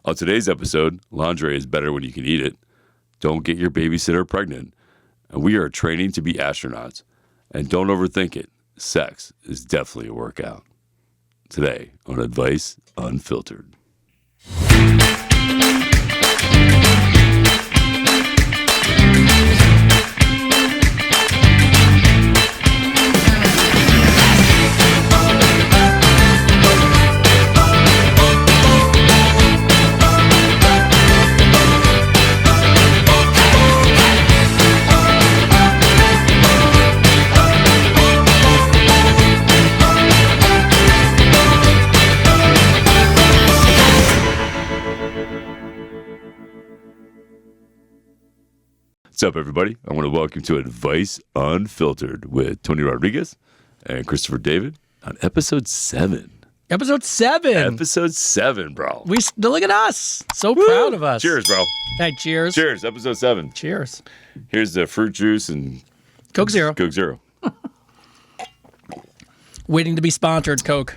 On today's episode, lingerie is better when you can eat it. Don't get your babysitter pregnant. And we are training to be astronauts. And don't overthink it. Sex is definitely a workout. Today on Advice Unfiltered. What's up, everybody? I want to welcome you to Advice Unfiltered with Tony Rodriguez and Christopher David on episode 7. Episode 7. Episode 7, bro. Look at us. So proud of us. Cheers, bro. Hey, cheers. Cheers. Episode 7. Cheers. Here's the fruit juice and Coke Zero. Coke Zero. Waiting to be sponsored, Coke.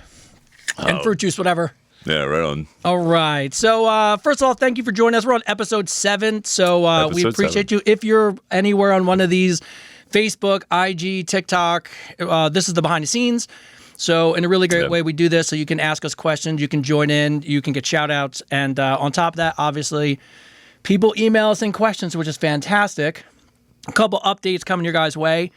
And fruit juice, whatever. Yeah, right on. All right. So, first of all, thank you for joining us. We're on episode 7. So, we appreciate you. If you're anywhere on one of these, Facebook, IG, TikTok, this is the behind the scenes. So, in a really great way, we do this so you can ask us questions, you can join in, you can get shout outs. And on top of that, obviously, people email us in questions, which is fantastic. A couple updates coming your guys' way.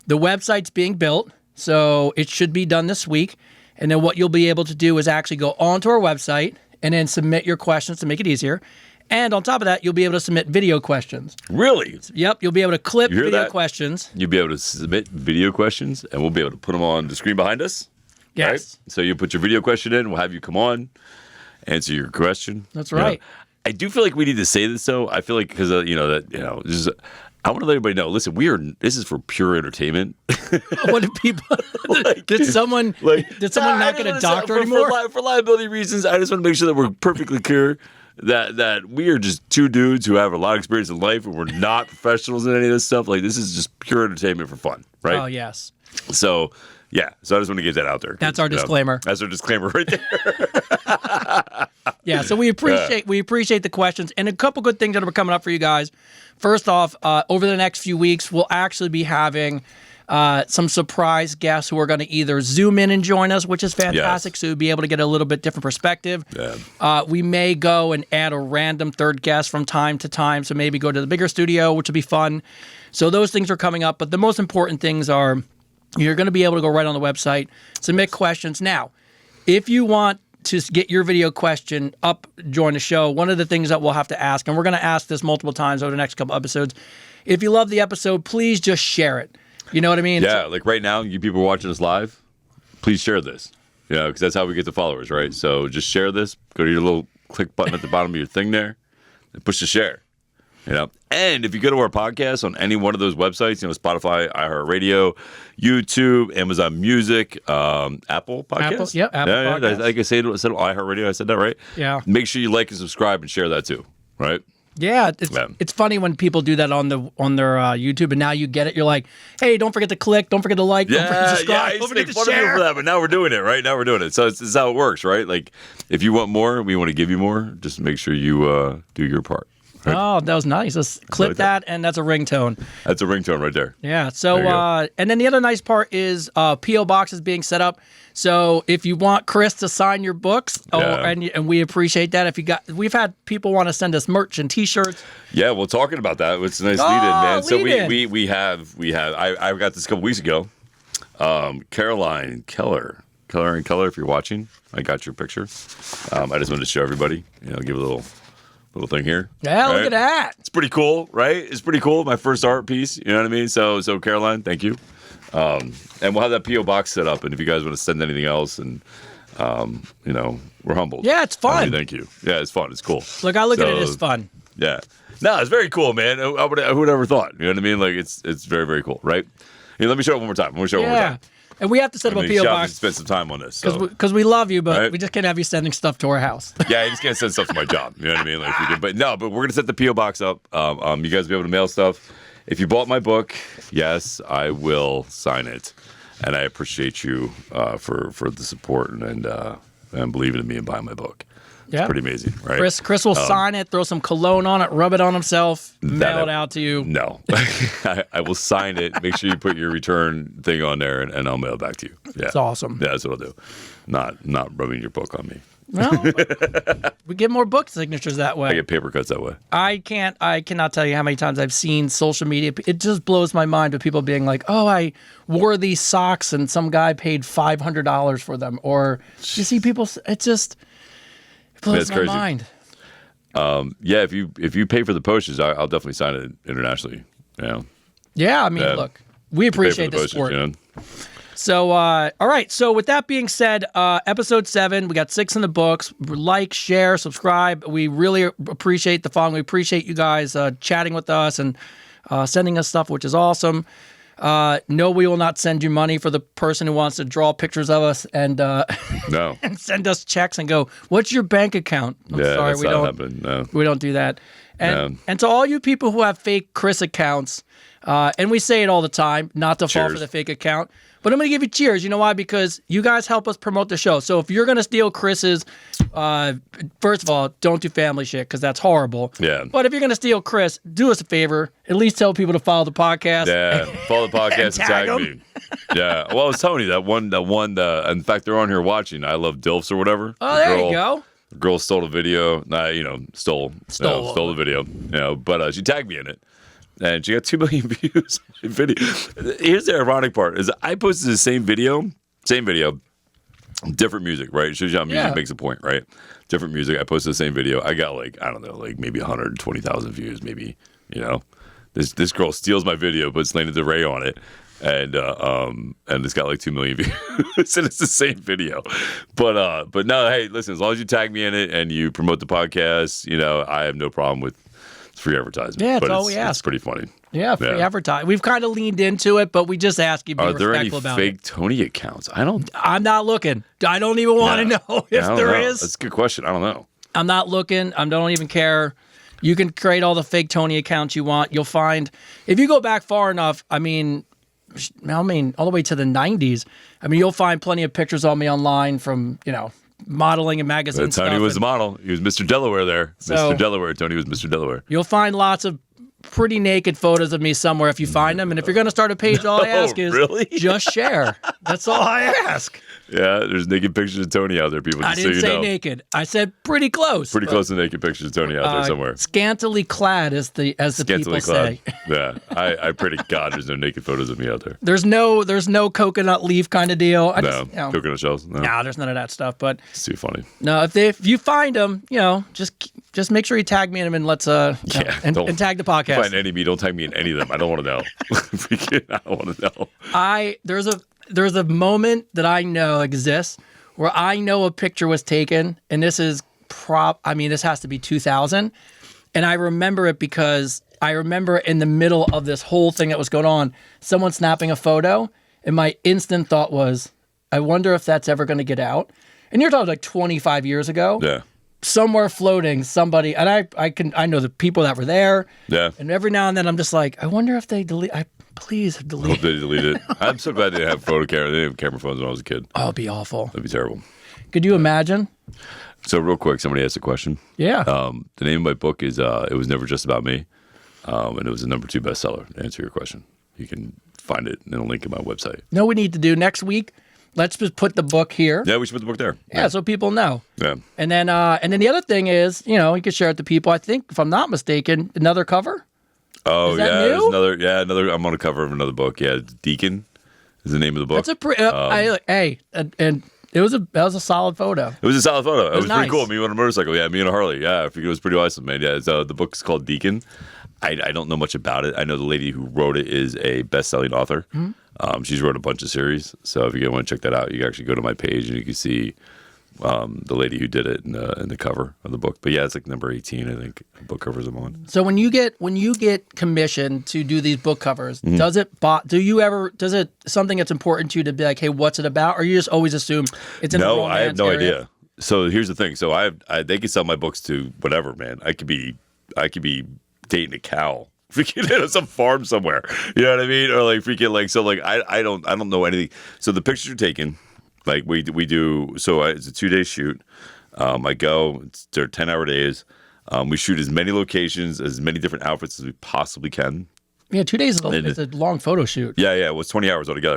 The website's being built, so it should be done this week. And then what you'll be able to do is actually go onto our website and then submit your questions to make it easier. And on top of that, you'll be able to submit video questions. Really? Yep, you'll be able to clip video questions. You'll be able to submit video questions, and we'll be able to put them on the screen behind us. Yes. Right? So you put your video question in, we'll have you come on, answer your question. That's right. I do feel like we need to say this, though. I feel like because, I want to let everybody know, listen, this is for pure entertainment. What do people, did someone not get a doctor anymore? For liability reasons, I just want to make sure that we're perfectly clear that we are just two dudes who have a lot of experience in life and we're not professionals in any of this stuff. Like, this is just pure entertainment for fun, right? Oh, yes. So, yeah. So I just want to get that out there. That's our disclaimer. That's our disclaimer right there. Yeah, so we appreciate the questions and a couple good things that are coming up for you guys. First off, over the next few weeks, we'll actually be having some surprise guests who are going to either Zoom in and join us, which is fantastic, so you'll be able to get a little bit different perspective. Yeah. We may go and add a random third guest from time to time, so maybe go to the bigger studio, which will be fun. So those things are coming up, but the most important things are you're going to be able to go right on the website, submit questions. Now, if you want to get your video question up, join the show, one of the things that we'll have to ask, and we're going to ask this multiple times over the next couple episodes, if you love the episode, please just share it. You know what I mean? Yeah, like right now, you people watching us live, please share this. Because that's how we get the followers, right? So just share this. Go to your little click button at the bottom of your thing there and push the share. And if you go to our podcast on any one of those websites, Spotify, iHeartRadio, YouTube, Amazon Music, Apple Podcasts. Apple Podcasts. Like I said iHeartRadio. I said that right? Yeah. Make sure you like and subscribe and share that too, right? Yeah, it's funny when people do that on their YouTube, and now you get it. You're like, hey, don't forget to click, don't forget to like, don't forget to subscribe, don't forget to share. I used to make fun of you for that, but now we're doing it, right? Now we're doing it. So it's how it works, right? Like, if you want more, we want to give you more. Just make sure you do your part. Right? Oh, that was nice. Let's clip that, and that's a ringtone. That's a ringtone right there. Yeah. So, and then the other nice part is P.O. Box is being set up. So if you want Chris to sign your books, and we appreciate that. We've had people want to send us merch and T-shirts. Yeah, well, talking about that, it's a nice lead-in, man. So we have. I got this a couple weeks ago. Caroline Keller, if you're watching, I got your picture. I just wanted to show everybody. Give a little thing here. Yeah, right? Look at that. It's pretty cool, right? It's pretty cool. My first art piece. You know what I mean? So Caroline, thank you. And we'll have that P.O. box set up. And if you guys want to send anything else, and we're humbled. Yeah, it's fun. Thank you. Yeah, it's fun. It's cool. Look, I look at it as fun. Yeah. No, it's very cool, man. Who would ever thought? You know what I mean? Like it's very, very cool, right? Hey, let me show it one more time. And we have to set up a P.O. box. Spend some time on this. Because we love you, but we just can't have you sending stuff to our house. Yeah, I just can't send stuff to my job. You know what I mean? Like we did. But we're going to set the P.O. box up. You guys will be able to mail stuff. If you bought my book, yes, I will sign it. And I appreciate you for the support and believing in me and buying my book. Yeah. It's pretty amazing, right? Chris will sign it, throw some cologne on it, rub it on himself, mail it out to you. No. I will sign it. Make sure you put your return thing on there, and I'll mail it back to you. Yeah. It's awesome. Yeah, that's what I'll do. Not rubbing your book on me. Well, we get more book signatures that way. I get paper cuts that way. I cannot tell you how many times I've seen social media. It just blows my mind with people being like, "Oh, I wore these socks and some guy paid $500 for them." Or you see people. It just blows my mind. Yeah, if you pay for the postage, I'll definitely sign it internationally. Yeah, I mean, look, we appreciate the support. So, all right. So, with that being said, episode 7, we got 6 in the books. Like, share, subscribe. We really appreciate the following. We appreciate you guys chatting with us and sending us stuff, which is awesome. No, we will not send you money for the person who wants to draw pictures of us and no, and send us checks and go, "What's your bank account?" I'm sorry, we don't happen. No. We don't do that. And to all you people who have fake Chris accounts, and we say it all the time, not to fall for the fake account. But I'm going to give you cheers. You know why? Because you guys help us promote the show. So if you're going to steal Chris's, first of all, don't do family shit because that's horrible. Yeah. But if you're going to steal Chris, do us a favor. At least tell people to follow the podcast. Yeah. Follow the podcast and tag me. Yeah. Well, I was telling you that one. In fact, they're on here watching. I Love DILFs or whatever. Oh, there you go. The girl stole the video. Stole the video. But she tagged me in it. And she got 2 million views on my video. Here's the ironic part: is I posted the same video, different music, right? It shows you how music makes a point, right? Different music. I posted the same video. I got maybe 120,000 views, maybe. This girl steals my video, puts Lana Del Rey on it, and it's got 2 million views, and it's the same video. But no, hey, listen, as long as you tag me in it and you promote the podcast, I have no problem with. It's free advertising. Yeah, it's all we ask. It's pretty funny. Yeah, free advertising. We've kind of leaned into it, but we just ask you to be respectful about it. Are there any fake Tony accounts? I'm not looking. I don't even want to know if there is. That's a good question. I don't know. I'm not looking. I don't even care. You can create all the fake Tony accounts you want. You'll find, if you go back far enough, I mean, all the way to the 90s, you'll find plenty of pictures of me online from, modeling and magazine stuff. Tony was the model. He was Mr. Delaware there. Mr. Delaware. Tony was Mr. Delaware. You'll find lots of pretty naked photos of me somewhere if you find them. And if you're going to start a page, all I ask is just share. That's all I ask. Yeah, there's naked pictures of Tony out there, people. I didn't say naked. I said pretty close. Pretty close to naked pictures of Tony out there somewhere. Scantily clad, as the people say. Yeah, I pray to God there's no naked photos of me out there. There's no coconut leaf kind of deal. Coconut shells. No, there's none of that stuff. But it's too funny. No, if you find them, just make sure you tag me in them and let's and tag the podcast. If you find any of me, don't tag me in any of them. I don't want to know. I don't want to know. There's a moment that I know exists where I know a picture was taken, and this is this has to be 2000, and I remember it because I remember in the middle of this whole thing that was going on, someone snapping a photo, and my instant thought was, I wonder if that's ever going to get out. And you're talking 25 years ago. Yeah. Somewhere floating, somebody, and I know the people that were there. Yeah. And every now and then I'm just like, I wonder if they delete. Please delete. I hope they delete it. I'm so glad they didn't have photo camera. They didn't have camera phones when I was a kid. Oh, it'd be awful. That'd be terrible. Could you imagine? So real quick, somebody asked a question. Yeah. The name of my book is It Was Never Just About Me, and it was the #2 bestseller. To answer your question, you can find it in a link in my website. No, we need to do next week. Let's just put the book here. Yeah, we should put the book there. Yeah, so people know. Yeah. And then the other thing is, you could share it to people. I think, if I'm not mistaken, another cover. Oh, is that new? Another. I'm on a cover of another book. Yeah, Deacon is the name of the book. That's and that was a solid photo. It was a solid photo. It was nice. Pretty cool. Me on a motorcycle. Yeah, me on a Harley. Yeah, I think it was pretty awesome, man. Yeah, the book's called Deacon. I don't know much about it. I know the lady who wrote it is a best-selling author. Mm-hmm. She's wrote a bunch of series. So if you want to check that out, you can actually go to my page and you can see the lady who did it in the cover of the book. But yeah, it's number 18, I think, book covers I'm on. So when you get commissioned to do these book covers, mm-hmm. does it something that's important to you to be like, hey, what's it about? Or you just always assume it's in a romance I have no area? idea. So here's the thing. So they can sell my books to whatever, man. I could be dating a cow. Freaking at some farm somewhere. You know what I mean? Or I don't know anything. So the pictures are taken. We do, so it's a 2-day shoot. I go. They're 10-hour days. We shoot as many locations, as many different outfits as we possibly can. Yeah, 2 days is a long photo shoot. Yeah. Well, it's 20 hours altogether.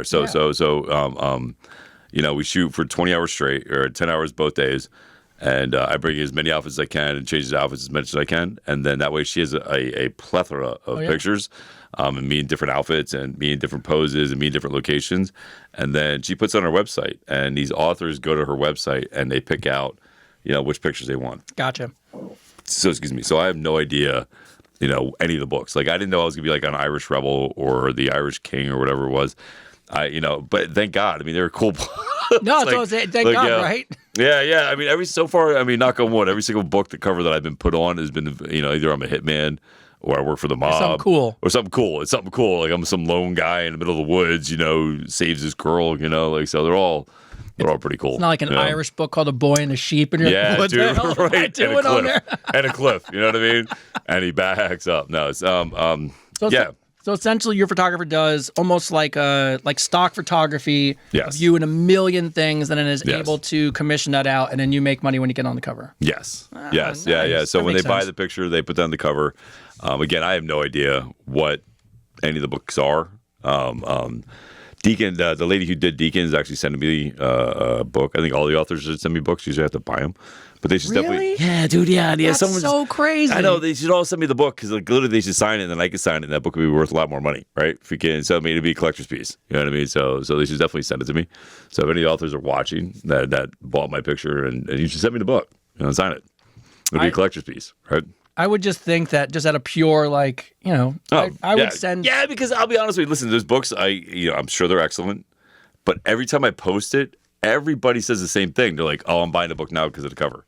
We shoot for 20 hours straight, or 10 hours both days. And I bring as many outfits as I can and change the outfits as much as I can. And then that way she has a plethora of pictures, and me in different outfits and me in different poses and me in different locations. And then she puts it on her website, and these authors go to her website and they pick out, which pictures they want. Gotcha. So, excuse me. So I have no idea, any of the books. Like, I didn't know I was going to be like on Irish Rebel or the Irish King or whatever it was. But thank God. I mean, they were cool. No, thank God, right? Yeah. I mean, so far, knock on wood, every single book, the cover that I've been put on has been, either I'm a hitman or I work for the mob. Something cool. Or something cool. It's something cool. Like I'm some lone guy in the middle of the woods, saves his girl, so they're all pretty cool. It's not like an Irish book called A Boy and a Sheep, and you're like, what the hell am I doing on there? And a cliff, you know what I mean? And he backs up. No, it's So essentially, your photographer does almost like stock photography of you in a million things, and then is able to commission that out, and then you make money when you get on the cover. Yes. Nice. Yeah. So that when they makes buy sense. the picture, they put that on the cover. Again, I have no idea what any of the books are. Deacon, the lady who did Deacon, is actually sending me a book. I think all the authors should send me books. Usually I have to buy them. But they should definitely. Yeah, dude. Yeah. That's so crazy. I know. They should all send me the book because, literally, they should sign it and then I can sign it and that book would be worth a lot more money, right? If you can sell me, it'd be a collector's piece. You know what I mean? So they should definitely send it to me. So if any authors are watching that bought my picture and you should send me the book, sign it. It'd be a collector's piece, right? I would just think that just out of pure, I would send. Yeah, because I'll be honest with you. Listen, those books, I'm sure they're excellent. But every time I post it, everybody says the same thing. They're like, "Oh, I'm buying the book now because of the cover."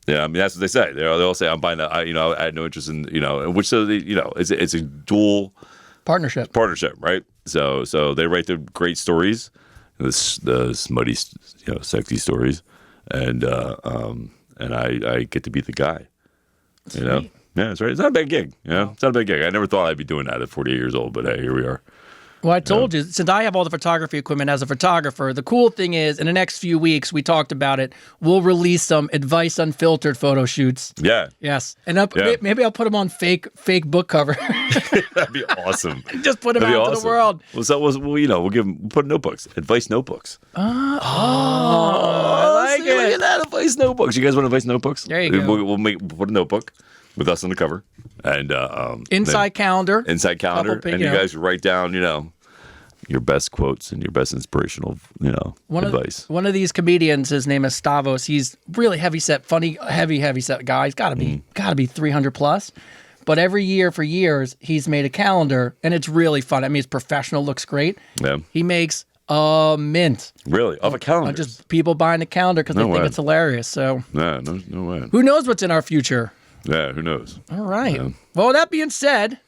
Yeah, I mean that's what they say. They all say, "I'm buying that." I had no interest in which it's a dual partnership, right? So they write the great stories, the smutty, sexy stories, and I get to be the guy. Yeah, that's right. It's not a bad gig. It's not a bad gig. I never thought I'd be doing that at 48 years old, but hey, here we are. Well, I told you, since I have all the photography equipment as a photographer, the cool thing is, in the next few weeks, we talked about it, we'll release some Advice Unfiltered photo shoots. Yeah. Yes. And maybe I'll put them on fake book cover. That'd be awesome. Just put them out to the world. We'll put notebooks, advice notebooks. I like it. Look at that, advice notebooks. You guys want advice notebooks? There you go. We'll put a notebook with us on the cover. And inside calendar. And you guys write down, your best quotes and your best inspirational, advice. One of these comedians, his name is Stavros. He's really heavy set, funny, heavy set guy. He's got to be 300 plus. But every year for years, he's made a calendar, and it's really fun. I mean, it's professional, looks great. Yeah. He makes a mint. Really? Off a calendar? Just people buying the calendar because they think it's hilarious. So no way. Who knows what's in our future? Yeah, who knows? All right. Yeah. Well, that being said,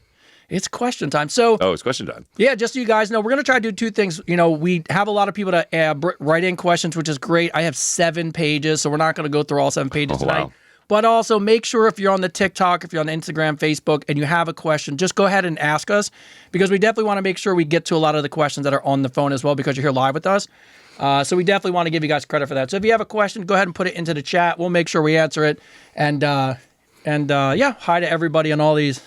it's question time. It's question time. Yeah, just so you guys know, we're going to try to do two things. We have a lot of people to write in questions, which is great. I have 7 pages, so we're not going to go through all 7 pages tonight. Wow. But also make sure if you're on the TikTok, if you're on Instagram, Facebook, and you have a question, just go ahead and ask us because we definitely want to make sure we get to a lot of the questions that are on the phone as well because you're here live with us. So we definitely want to give you guys credit for that. So if you have a question, go ahead and put it into the chat. We'll make sure we answer it. And hi to everybody on all these.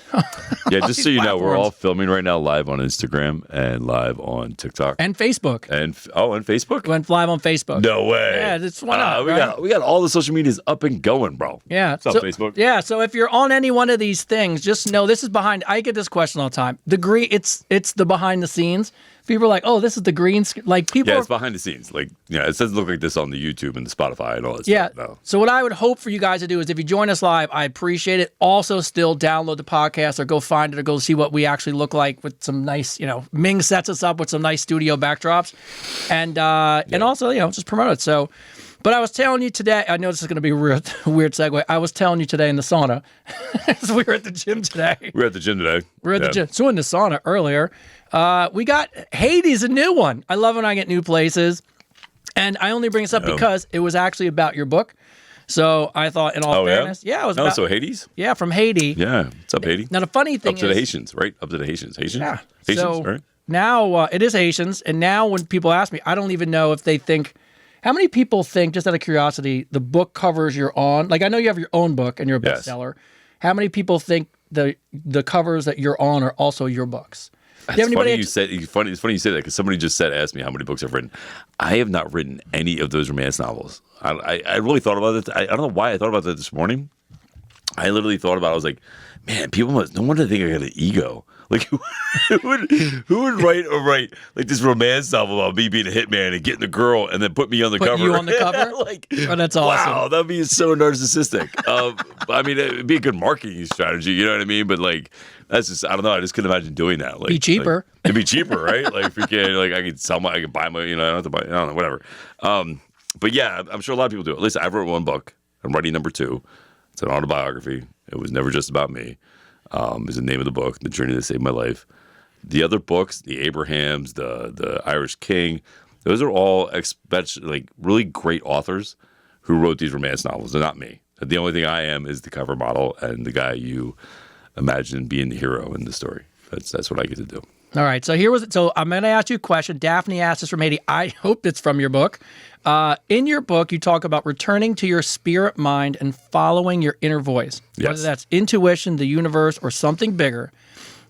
Yeah, just so you know, we're all filming right now live on Instagram and live on TikTok and Facebook. And Facebook? Went live on Facebook. No way. Yeah, that's why not. We got all the social medias up and going, bro. Yeah. What's up, Facebook? Yeah, so if you're on any one of these things, just know this is behind. I get this question all the time. It's the behind the scenes. People are like, "Oh, this is the green screen." Like people. Yeah, it's behind the scenes. Like, it doesn't look like this on the YouTube and the Spotify and all that stuff. No. So what I would hope for you guys to do is if you join us live, I appreciate it. Also, still download the podcast or go find it or go see what we actually look like with some nice, Ming sets us up with some nice studio backdrops, and also just promote it. So. But I was telling you today, I know this is going to be a weird segue. I was telling you today in the sauna. So we were at the gym today. We're at the gym. So in the sauna earlier, we got Hades, a new one. I love when I get new places. And I only bring this up because it was actually about your book. So I thought, in all fairness, it was about... so Hades? Yeah, from Haiti. Yeah. What's up, Haiti? Now, the funny thing is... Up to the Haitians, right? Up to the Haitians. Yeah. Haitians, right? Now, it is Haitians. And now when people ask me, I don't even know if they think... How many people think, just out of curiosity, the book covers you're on? Like, I know you have your own book and you're a Yes. bestseller. How many people think the covers that you're on are also your books? It's funny you said. It's funny you say that because somebody just asked me how many books I've written. I have not written any of those romance novels. I really thought about it. I don't know why I thought about that this morning. I literally thought about it. I was like, man, people must. No wonder they think I got an ego. Like, who would write like this romance novel about me being a hitman and getting the girl and then put me on the cover? You on the cover? Like, oh, that's awesome. Wow, that'd be so narcissistic. I mean, it'd be a good marketing strategy. You know what I mean? But like, that's just, I don't know. I just couldn't imagine doing that. Like, be cheaper. Like, it'd be cheaper, right? Like, if we can, like, I could buy my, I don't have to buy, I don't know, whatever. But yeah, I'm sure a lot of people do it. Listen, I've written one book. I'm writing number 2. It's an autobiography. It was never just about me. Is the name of the book, The Journey That Saved My Life. The other books, the Abrahams, the Irish King, those are all like really great authors who wrote these romance novels. They're not me. The only thing I am is the cover model and the guy you imagine being the hero in the story. That's what I get to do. All right. So so I'm going to ask you a question. Daphne asked this from Haiti. I hope it's from your book. In your book, you talk about returning to your spirit mind and following your inner voice, whether that's intuition, the universe, or something bigger.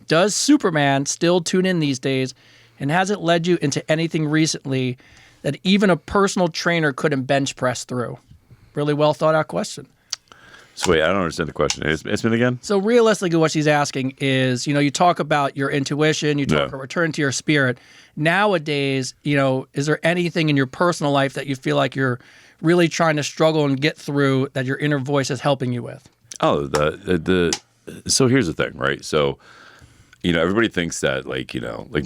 Does Superman still tune in these days? And has it led you into anything recently that even a personal trainer couldn't bench press through? Really well thought out question. So wait, I don't understand the question. It's been again? So realistically, what she's asking is, you talk about your intuition, you talk about return to your spirit. Nowadays, is there anything in your personal life that you feel like you're really trying to struggle and get through that your inner voice is helping you with? Oh, so here's the thing, right? So, everybody thinks that like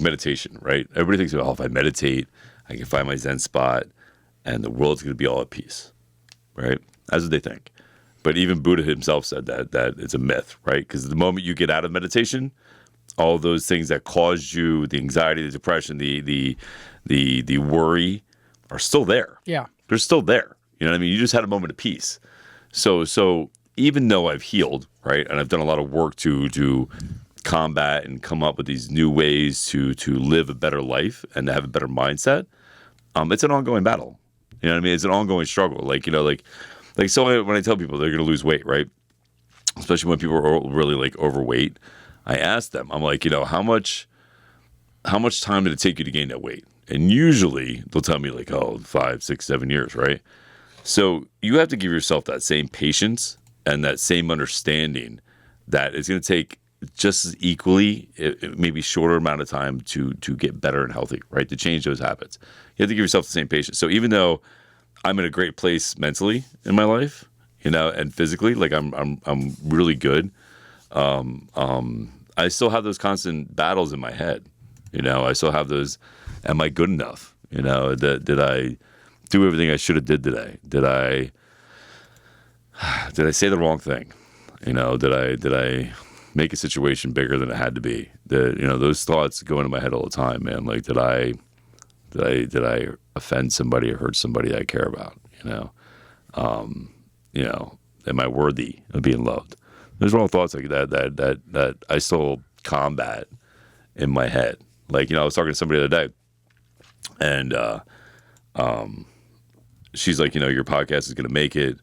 meditation, right? Everybody thinks, if I meditate, I can find my Zen spot and the world's going to be all at peace, right? That's what they think. But even Buddha himself said that it's a myth, right? Because the moment you get out of meditation, all those things that caused you the anxiety, the depression, the worry are still there. Yeah, they're still there. You know what I mean? You just had a moment of peace. So even though I've healed, right, and I've done a lot of work to combat and come up with these new ways to live a better life and to have a better mindset, it's an ongoing battle. You know what I mean? It's an ongoing struggle. So when I tell people they're going to lose weight, right? Especially when people are really like overweight, I ask them, I'm like, how much time did it take you to gain that weight? And usually they'll tell me like, 5, 6, 7 years, right? So you have to give yourself that same patience and that same understanding that it's going to take just as equally, maybe shorter amount of time to get better and healthy, right? To change those habits. You have to give yourself the same patience. So even though I'm in a great place mentally in my life, and physically, like I'm really good. I still have those constant battles in my head. I still have those. Am I good enough? Did I do everything I should have did today? Did I say the wrong thing? Did I make a situation bigger than it had to be? Those thoughts go into my head all the time, man. Like, did I offend somebody or hurt somebody I care about? Am I worthy of being loved? There's all thoughts like that I still combat in my head. Like, I was talking to somebody the other day, and she's like, your podcast is going to make it.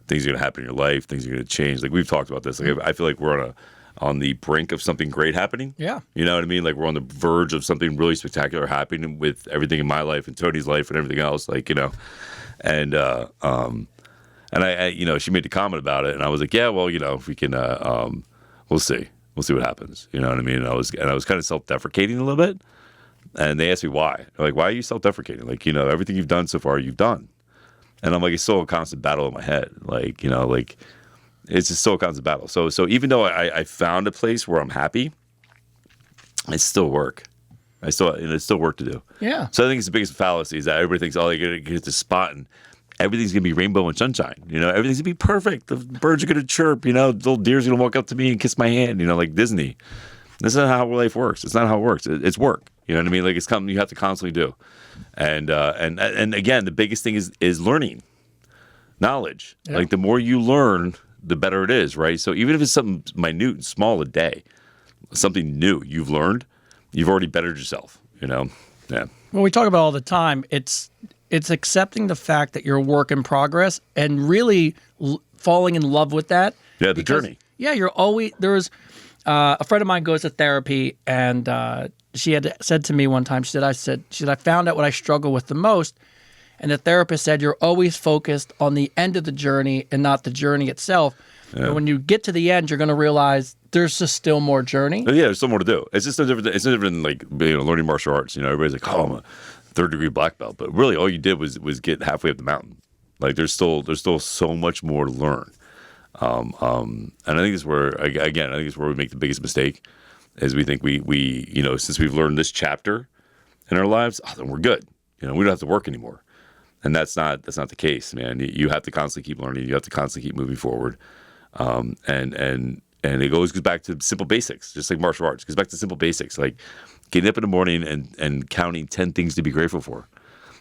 Things are going to happen in your life. Things are going to change. Like, we've talked about this. Like, I feel like we're on the brink of something great happening. Yeah. You know what I mean? Like, we're on the verge of something really spectacular happening with everything in my life and Tony's life and everything else. Like, and I she made the comment about it, and I was like, yeah, well, if we can, we'll see what happens. You know what I mean? And I was kind of self-deprecating a little bit, and they asked me why. They're like, why are you self-deprecating? Like, everything you've done so far, you've done. And I'm like, it's still a constant battle in my head. Like, it's just still a constant battle. So even though I found a place where I'm happy, it's still work. It's still work to do. Yeah. So I think it's the biggest fallacy is that everybody thinks, you're going to get this spot and everything's going to be rainbow and sunshine. Everything's going to be perfect. The birds are going to chirp. Little deer's going to walk up to me and kiss my hand, like Disney. That's not how life works. It's not how it works. It's work. You know what I mean? Like, it's something you have to constantly do. And again, the biggest thing is learning, knowledge. Yeah. Like, the more you learn, the better it is, right? So even if it's something minute and small a day, something new you've learned, you've already bettered yourself, Yeah. Well, we talk about all the time. It's it's accepting the fact that you're a work in progress and really falling in love with that. Yeah, the journey. Yeah, you're always there's a friend of mine goes to therapy, and she had said to me one time, she said, I found out what I struggle with the most. And the therapist said, you're always focused on the end of the journey and not the journey itself. Yeah. And when you get to the end, you're going to realize there's just still more journey. Yeah, there's still more to do. It's just no different. It's no different than like learning martial arts. Everybody's like, oh, I'm a third-degree black belt, but really all you did was get halfway up the mountain. Like there's still so much more to learn. And I think it's where we make the biggest mistake, is we think we since we've learned this chapter in our lives, then we're good. We don't have to work anymore. And that's not the case, man. You have to constantly keep learning. You have to constantly keep moving forward. And it always goes back to simple basics, just like martial arts. It goes back to simple basics, like getting up in the morning and counting 10 things to be grateful for.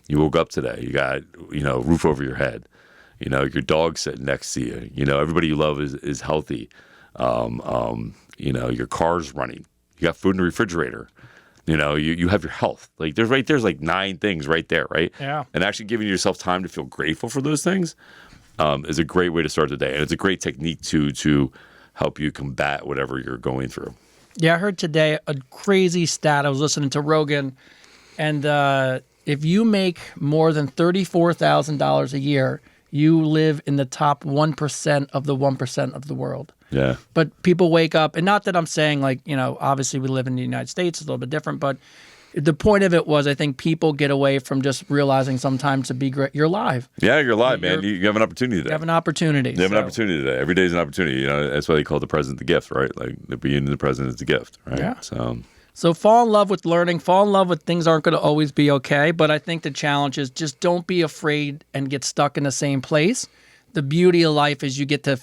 You woke up today. You got roof over your head. Your dog sitting next to you. Everybody you love is healthy. Your car's running. You got food in the refrigerator. You have your health. Like there's like 9 things right there, right? Yeah. And actually giving yourself time to feel grateful for those things is a great way to start the day, and it's a great technique to help you combat whatever you're going through. Yeah, I heard today a crazy stat. I was listening to Rogan, and if you make more than $34,000 a year, you live in the top 1% of the 1% of the world. Yeah. But people wake up, and not that I'm saying obviously we live in the United States, it's a little bit different, but the point of it was I think people get away from just realizing sometimes to be great. You're alive. Yeah, you're alive, man. You have an opportunity today. You have an opportunity. You have an opportunity today. Every day is an opportunity. That's why they call the present the gift, right? Like the beginning of the present is the gift, right? Yeah. So fall in love with learning. Fall in love with things aren't going to always be okay. But I think the challenge is just don't be afraid and get stuck in the same place. The beauty of life is you get to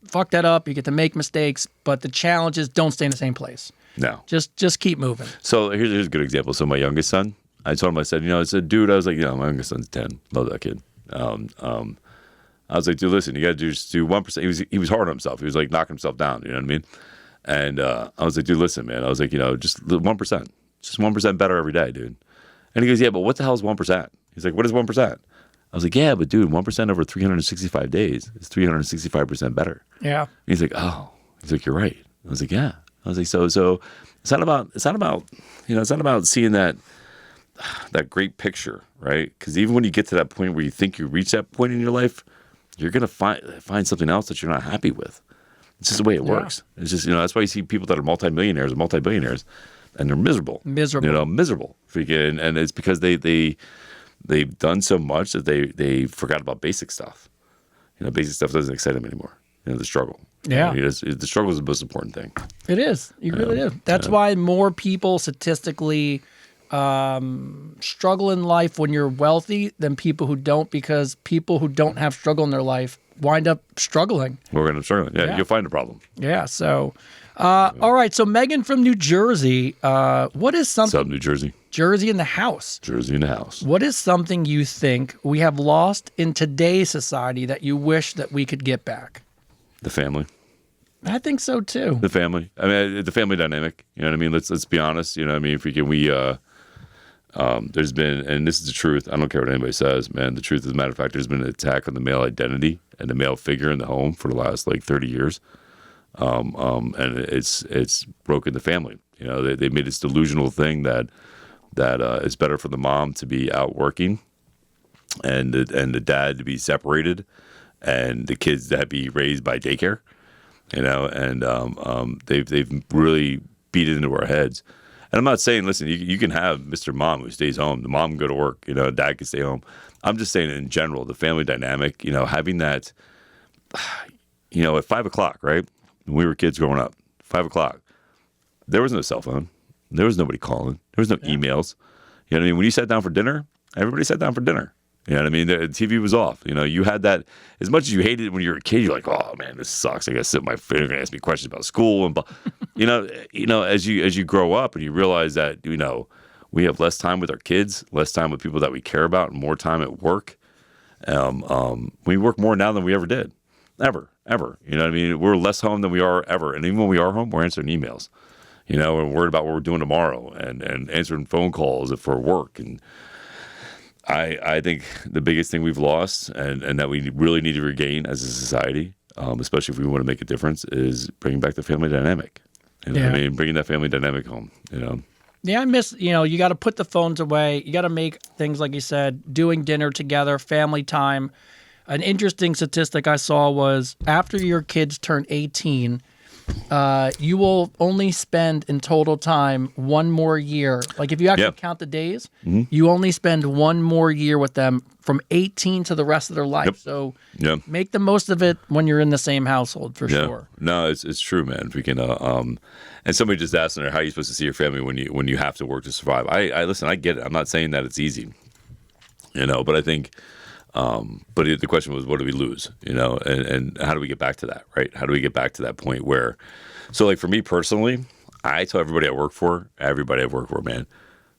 fuck that up. You get to make mistakes. But the challenge is don't stay in the same place. No. Just keep moving. So here's a good example. So my youngest son, I told him, I said, dude, I was like, my youngest son's 10. Love that kid. I was like, dude, listen, you got to do 1%. He was hard on himself. He was like knocking himself down. You know what I mean? And I was like, dude, listen, man. I was like, just 1%. Just 1% better every day, dude. And he goes, yeah, but what the hell is 1%? He's like, what is 1%? I was like, yeah, but dude, 1% over 365 days is 365% better. Yeah. And he's like, oh. He's like, you're right. I was like, yeah. I was like, so it's not about seeing that great picture, right? Because even when you get to that point where you think you reach that point in your life, you're gonna find something else that you're not happy with. It's just the way it works. It's just that's why you see people that are multimillionaires and multi-billionaires, and they're miserable. Miserable. Freaking, and it's because they've done so much that they forgot about basic stuff. Basic stuff doesn't excite them anymore. The struggle. Yeah. The struggle is the most important thing. It is. You really do. That's why more people statistically struggle in life when you're wealthy than people who don't, because people who don't have struggle in their life wind up struggling. We're going to struggle. Yeah, you'll find a problem. Yeah. So, all right. So Megan from New Jersey, what is something? What's up, New Jersey? Jersey in the house. Jersey in the house. What is something you think we have lost in today's society that you wish that we could get back? The family. I think so too. The family. I mean, the family dynamic. You know what I mean? Let's be honest. You know what I mean? There's been, and this is the truth. I don't care what anybody says, man. The truth, as a matter of fact, there's been an attack on the male identity and the male figure in the home for the last 30 years. And it's broken the family. They made this delusional thing that it's better for the mom to be out working and the dad to be separated and the kids to be raised by daycare. They've really beat it into our heads. And I'm not saying, listen, you can have Mr. Mom who stays home. The mom can go to work. Dad can stay home. I'm just saying in general, the family dynamic, having that, at 5 o'clock, right? When we were kids growing up, 5 o'clock, there was no cell phone. There was nobody calling. There was no emails. You know what I mean? When you sat down for dinner, everybody sat down for dinner. You know what I mean? The TV was off. You had that. As much as you hated it when you were a kid, you're like, oh man, this sucks. I got to sit with my friend. They're going to ask me questions about school and as you grow up and you realize that we have less time with our kids, less time with people that we care about, and more time at work. We work more now than we ever did, ever. You know what I mean? We're less home than we are ever, and even when we are home, we're answering emails. We're worried about what we're doing tomorrow and answering phone calls for work and. I think the biggest thing we've lost and that we really need to regain as a society, especially if we want to make a difference, is bringing back the family dynamic. You know what I mean? Bringing that family dynamic home, you know? Yeah, I miss, you got to put the phones away. You got to make things, like you said, doing dinner together, family time. An interesting statistic I saw was after your kids turn 18, you will only spend in total time one more year. Like if you actually count the days, you only spend one more year with them from 18 to the rest of their life. So make the most of it when you're in the same household for sure. No, it's true, man. We can, and somebody just asked her, how are you supposed to see your family when you have to work to survive? I listen, I get it. I'm not saying that it's easy, but I think, but the question was, what do we lose? And how do we get back to that, right? How do we get back to that point where, so like for me personally, I tell everybody I've worked for, man,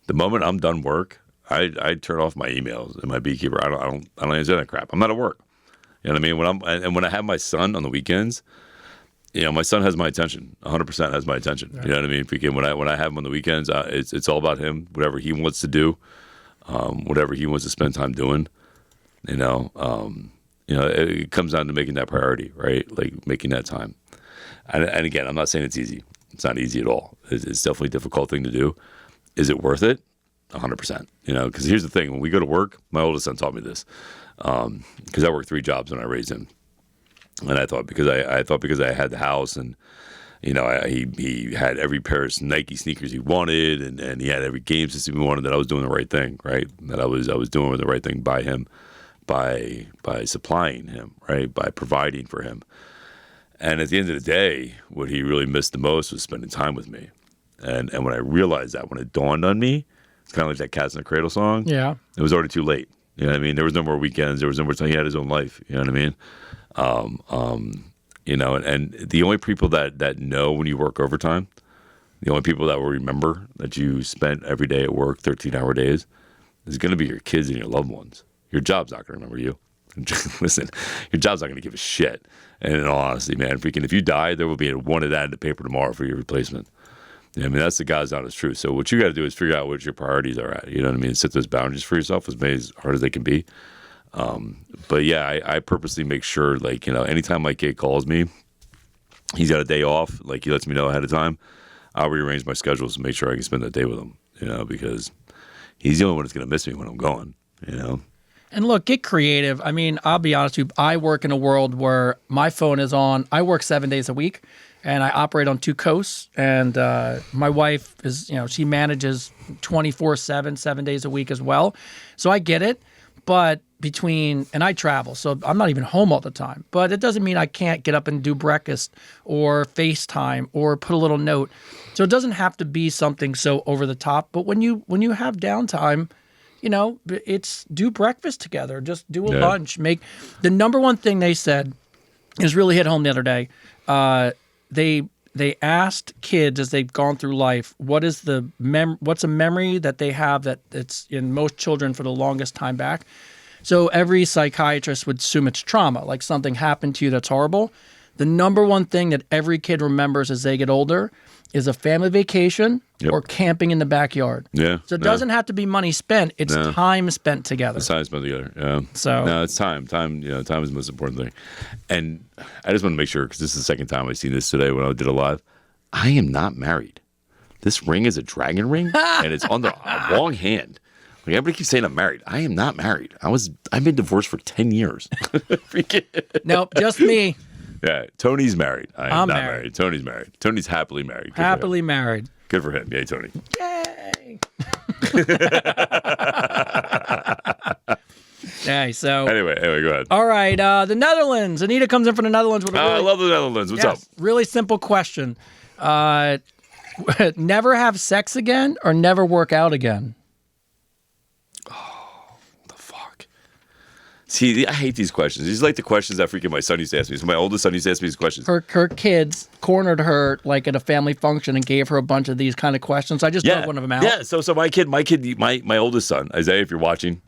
the moment I'm done work, I turn off my emails and my beekeeper. I don't answer that crap. I'm not at work. You know what I mean? When I have my son on the weekends, my son has my attention. 100% has my attention. Right. You know what I mean? Because when I have him on the weekends, it's all about him. Whatever he wants to do, whatever he wants to spend time doing. It comes down to making that priority, right? Like making that time. And again, I'm not saying it's easy. It's not easy at all. It's definitely a difficult thing to do. Is it worth it? 100%. Because here's the thing: when we go to work, my oldest son taught me this. Because I worked 3 jobs when I raised him, and I thought because I had the house and he had every pair of Nike sneakers he wanted, and he had every game system he wanted, that I was doing the right thing, right? That I was doing the right thing by him, by supplying him, right? By providing for him. And at the end of the day, what he really missed the most was spending time with me. And when I realized that, when it dawned on me, it's kind of like that Cats in the Cradle song. Yeah. It was already too late. You know what I mean? There was no more weekends. There was no more time. He had his own life. You know what I mean? And the only people that know when you work overtime, the only people that will remember that you spent every day at work, 13-hour days, is going to be your kids and your loved ones. Your job's not going to remember you. Listen, your job's not going to give a shit. And in all honesty, man, if you die, there will be one of that in the paper tomorrow for your replacement. I mean, that's the God's honest truth. So what you got to do is figure out what your priorities are at. You know what I mean? Set those boundaries for yourself as hard as they can be. But yeah, I purposely make sure, like, anytime my kid calls me, he's got a day off, like he lets me know ahead of time, I'll rearrange my schedules to make sure I can spend that day with him, because he's the only one that's going to miss me when I'm gone, And look, get creative. I mean, I'll be honest with you, I work in a world where my phone is on. I work 7 days a week, and I operate on 2 coasts. And my wife is, she manages 24/7, 7 days a week as well. So I get it. But and I travel, so I'm not even home all the time. But it doesn't mean I can't get up and do breakfast or FaceTime or put a little note. So it doesn't have to be something so over the top. But when you have downtime, it's do breakfast together. Just do a lunch. Make the number one thing they said is really hit home the other day. They asked kids as they've gone through life, what's a memory that they have that it's in most children for the longest time back. So every psychiatrist would assume it's trauma, like something happened to you that's horrible. The number one thing that every kid remembers as they get older is a family vacation or camping in the backyard. Yeah. So it doesn't have to be money spent. It's time spent together. It's time spent together. Yeah. So no, it's time. Time is the most important thing. And I just want to make sure, because this is the second time I've seen this today when I did it live. I am not married. This ring is a dragon ring, and it's on the wrong hand. Like, everybody keeps saying I'm married. I am not married. I've been divorced for 10 years. Nope, just me. Yeah, Tony's married. I'm not married. Tony's married. Tony's happily married. Happily married. Good for him. Yay, Tony. Yay. Hey, so anyway, go ahead. All right, the Netherlands. Anita comes in from the Netherlands with I love the Netherlands. What's up? Really simple question. Never have sex again or never work out again? See, I hate these questions. These are like the questions that freaking my son used to ask me. So my oldest son used to ask me these questions. Her kids cornered her like at a family function and gave her a bunch of these kind of questions. I just took one of them out. Yeah. So my oldest son, Isaiah, if you're watching,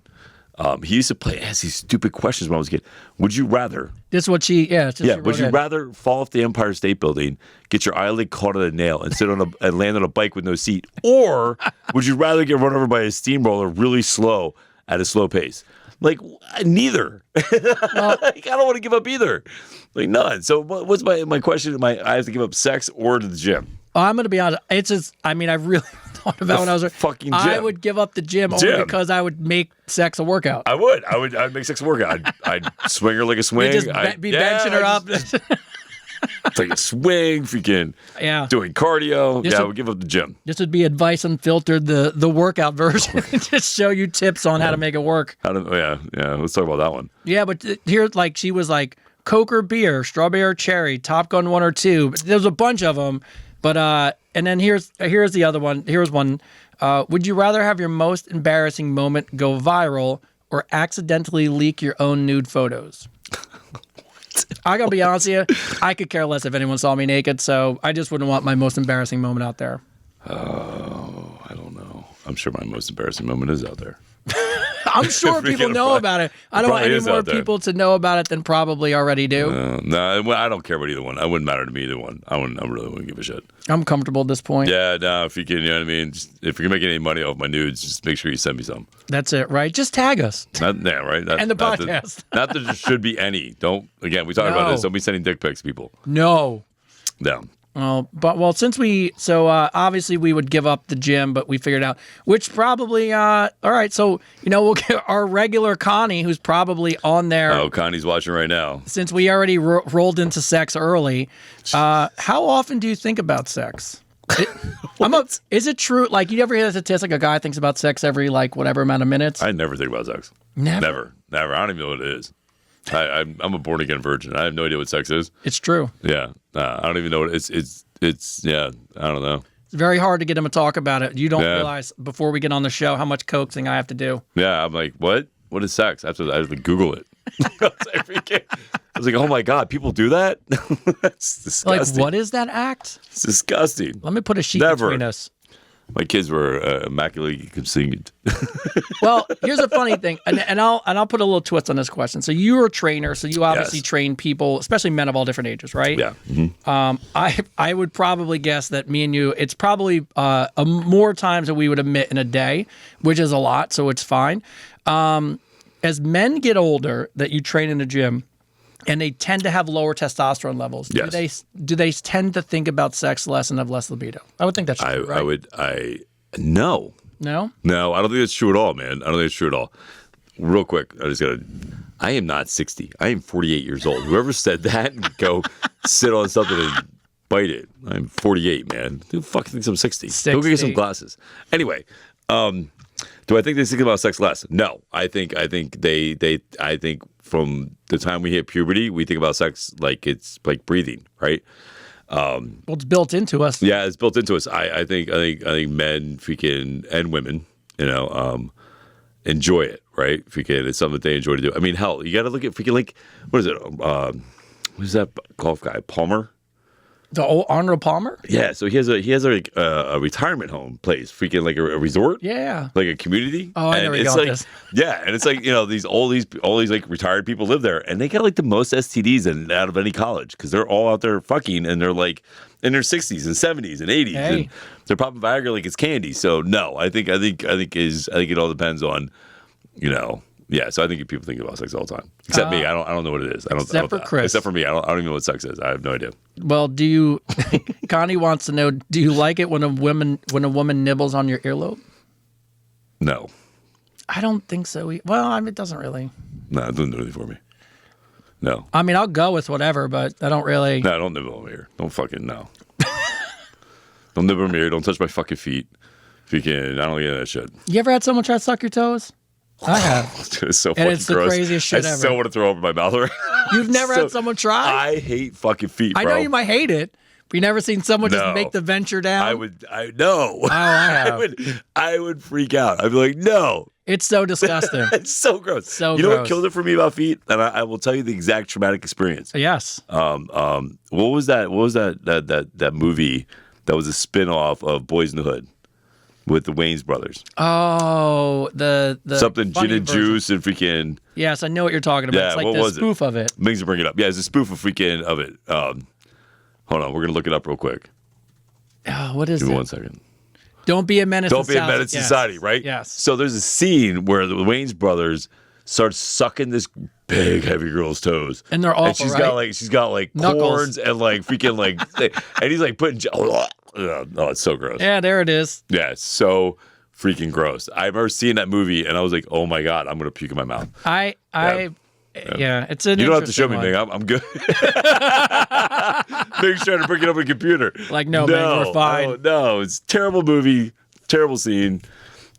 he used to ask these stupid questions when I was a kid. Would you rather? This is what she. Would you rather fall off the Empire State Building, get your eyelid caught on a nail, and land on a bike with no seat, or would you rather get run over by a steamroller really slow at a slow pace? Like, neither. Like, I don't want to give up either. Like, none. So what's my question? I have to give up sex or to the gym? I'm going to be honest. It's just, I mean, I really thought about when I was fucking gym. I would give up the gym only because I would make sex a workout. I'd make sex a workout. I'd swing her like a swing. You'd just be benching her up. It's like a swing, freaking doing cardio. I would give up the gym. This would be Advice Unfiltered, the workout version. Just show you tips on how to make it work. Let's talk about that one. Yeah, but here, like, she was like, Coke or beer, strawberry or cherry, Top Gun 1 or 2. There's a bunch of them. But, and then here's the other one. Here's one. Would you rather have your most embarrassing moment go viral or accidentally leak your own nude photos? I gotta be honest with you, I could care less if anyone saw me naked, so I just wouldn't want my most embarrassing moment out there. Oh, I don't know. I'm sure my most embarrassing moment is out there. I'm sure people know about it. I don't want any more people to know about it than probably already do. No, I don't care about either one. It wouldn't matter to me either one. I really wouldn't give a shit. I'm comfortable at this point. Yeah, no, if you can, you know what I mean? If you're making any money off my nudes, just make sure you send me some. That's it, right? Just tag us. Right? And the podcast. Not that there should be any. Again, we talked about this. Don't be sending dick pics, people. No. No. Obviously we would give up the gym, but we figured out which probably, all right. So, we'll get our regular Connie, who's probably on there. Oh, Connie's watching right now. Since we already rolled into sex early. How often do you think about sex? Is it true? Like, you ever hear the statistic, a guy thinks about sex every, like, whatever amount of minutes? I never think about sex. Never. I don't even know what it is. I'm a born again virgin. I have no idea what sex is. It's true. Yeah. I don't even know what it's I don't know. It's very hard to get him to talk about it. You don't realize before we get on the show how much coaxing I have to do. Yeah. I'm like, what? What is sex? I have to Google it. I was like, oh my God, people do that? That's disgusting. Like, what is that act? It's disgusting. Let me put a sheet between us. My kids were immaculately conceived. Well, here's a funny thing, and I'll put a little twist on this question. So you're a trainer, so you obviously train people, especially men of all different ages, right? Yeah. Mm-hmm. I would probably guess that me and you, it's probably more times than we would admit in a day, which is a lot, so it's fine. As men get older, that you train in the gym, and they tend to have lower testosterone levels. Yes. Do they tend to think about sex less and have less libido? I would think that's true, right? No. No? No, I don't think that's true at all, man. I don't think it's true at all. Real quick, I am not 60. I am 48 years old. Whoever said that, go sit on something and bite it. I'm 48, man. Who fucking thinks I'm 60? Go get some glasses. Anyway, do I think they think about sex less? No. I think from the time we hit puberty, we think about sex like it's like breathing, right? Well, it's built into us. Yeah, it's built into us. I think men freaking and women, enjoy it, right? Freaking, it's something that they enjoy to do. I mean, hell, you got to look at freaking like what is it? Who's that golf guy? Palmer. The old Arnold Palmer? Yeah, so he has a retirement home place, freaking like a resort. Yeah, like a community. Oh, I never got this. Yeah, and it's like all these like retired people live there, and they got like the most STDs out of any college because they're all out there fucking, and they're like in their 60s and 70s and 80s, and they're popping Viagra like it's candy. So no, I think it all depends on, Yeah, so I think people think about sex all the time. Except me, I don't know what it is. Except for Chris. Except for me, I don't even know what sex is. I have no idea. Well, Connie wants to know, do you like it when a woman nibbles on your earlobe? No. I don't think so. Well, it doesn't really. No, it doesn't do anything for me. No. I mean, I'll go with whatever, but I don't really. No, don't nibble on my ear. Don't fucking, no. Don't nibble on my ear. Don't touch my fucking feet. If you can, I don't get that shit. You ever had someone try to suck your toes? I have. Dude, it's so fucking gross. And it's the craziest shit ever. I still want to throw up in my mouth right now. You've never had someone try? I hate fucking feet, bro. I know you might hate it, but you never seen someone just make the venture down? No. Oh, I have. I would freak out. I'd be like, no. It's so disgusting. It's so gross. So you know what killed it for me about feet? And I will tell you the exact traumatic experience. Yes. What was that? What was that movie that was a spin-off of Boys in the Hood? With the Wayans brothers. Oh, the something gin and juice and freaking. Yes, I know what you're talking about. Yeah, it's like the spoof of it. Mings will bring it up. Yeah, it's a spoof of freaking of it. Hold on, we're gonna look it up real quick. What is it? Give me 1 second. Don't be a menace. Don't be a menace to society, right? Yes. So there's a scene where the Wayans brothers start sucking this big heavy girl's toes, and they're awful. And she's got like Knuckles. corns and like freaking like, and he's like putting. Oh, it's so gross. Yeah, there it is. Yeah, it's so freaking gross. I remember seeing that movie and I was like, oh my god, I'm gonna puke in my mouth. Yeah, it's an. You don't have to show me, one. man. I'm good. Meg's trying to bring it up on the computer. Like, no, man, we're fine. Oh, no, it's a terrible movie, terrible scene,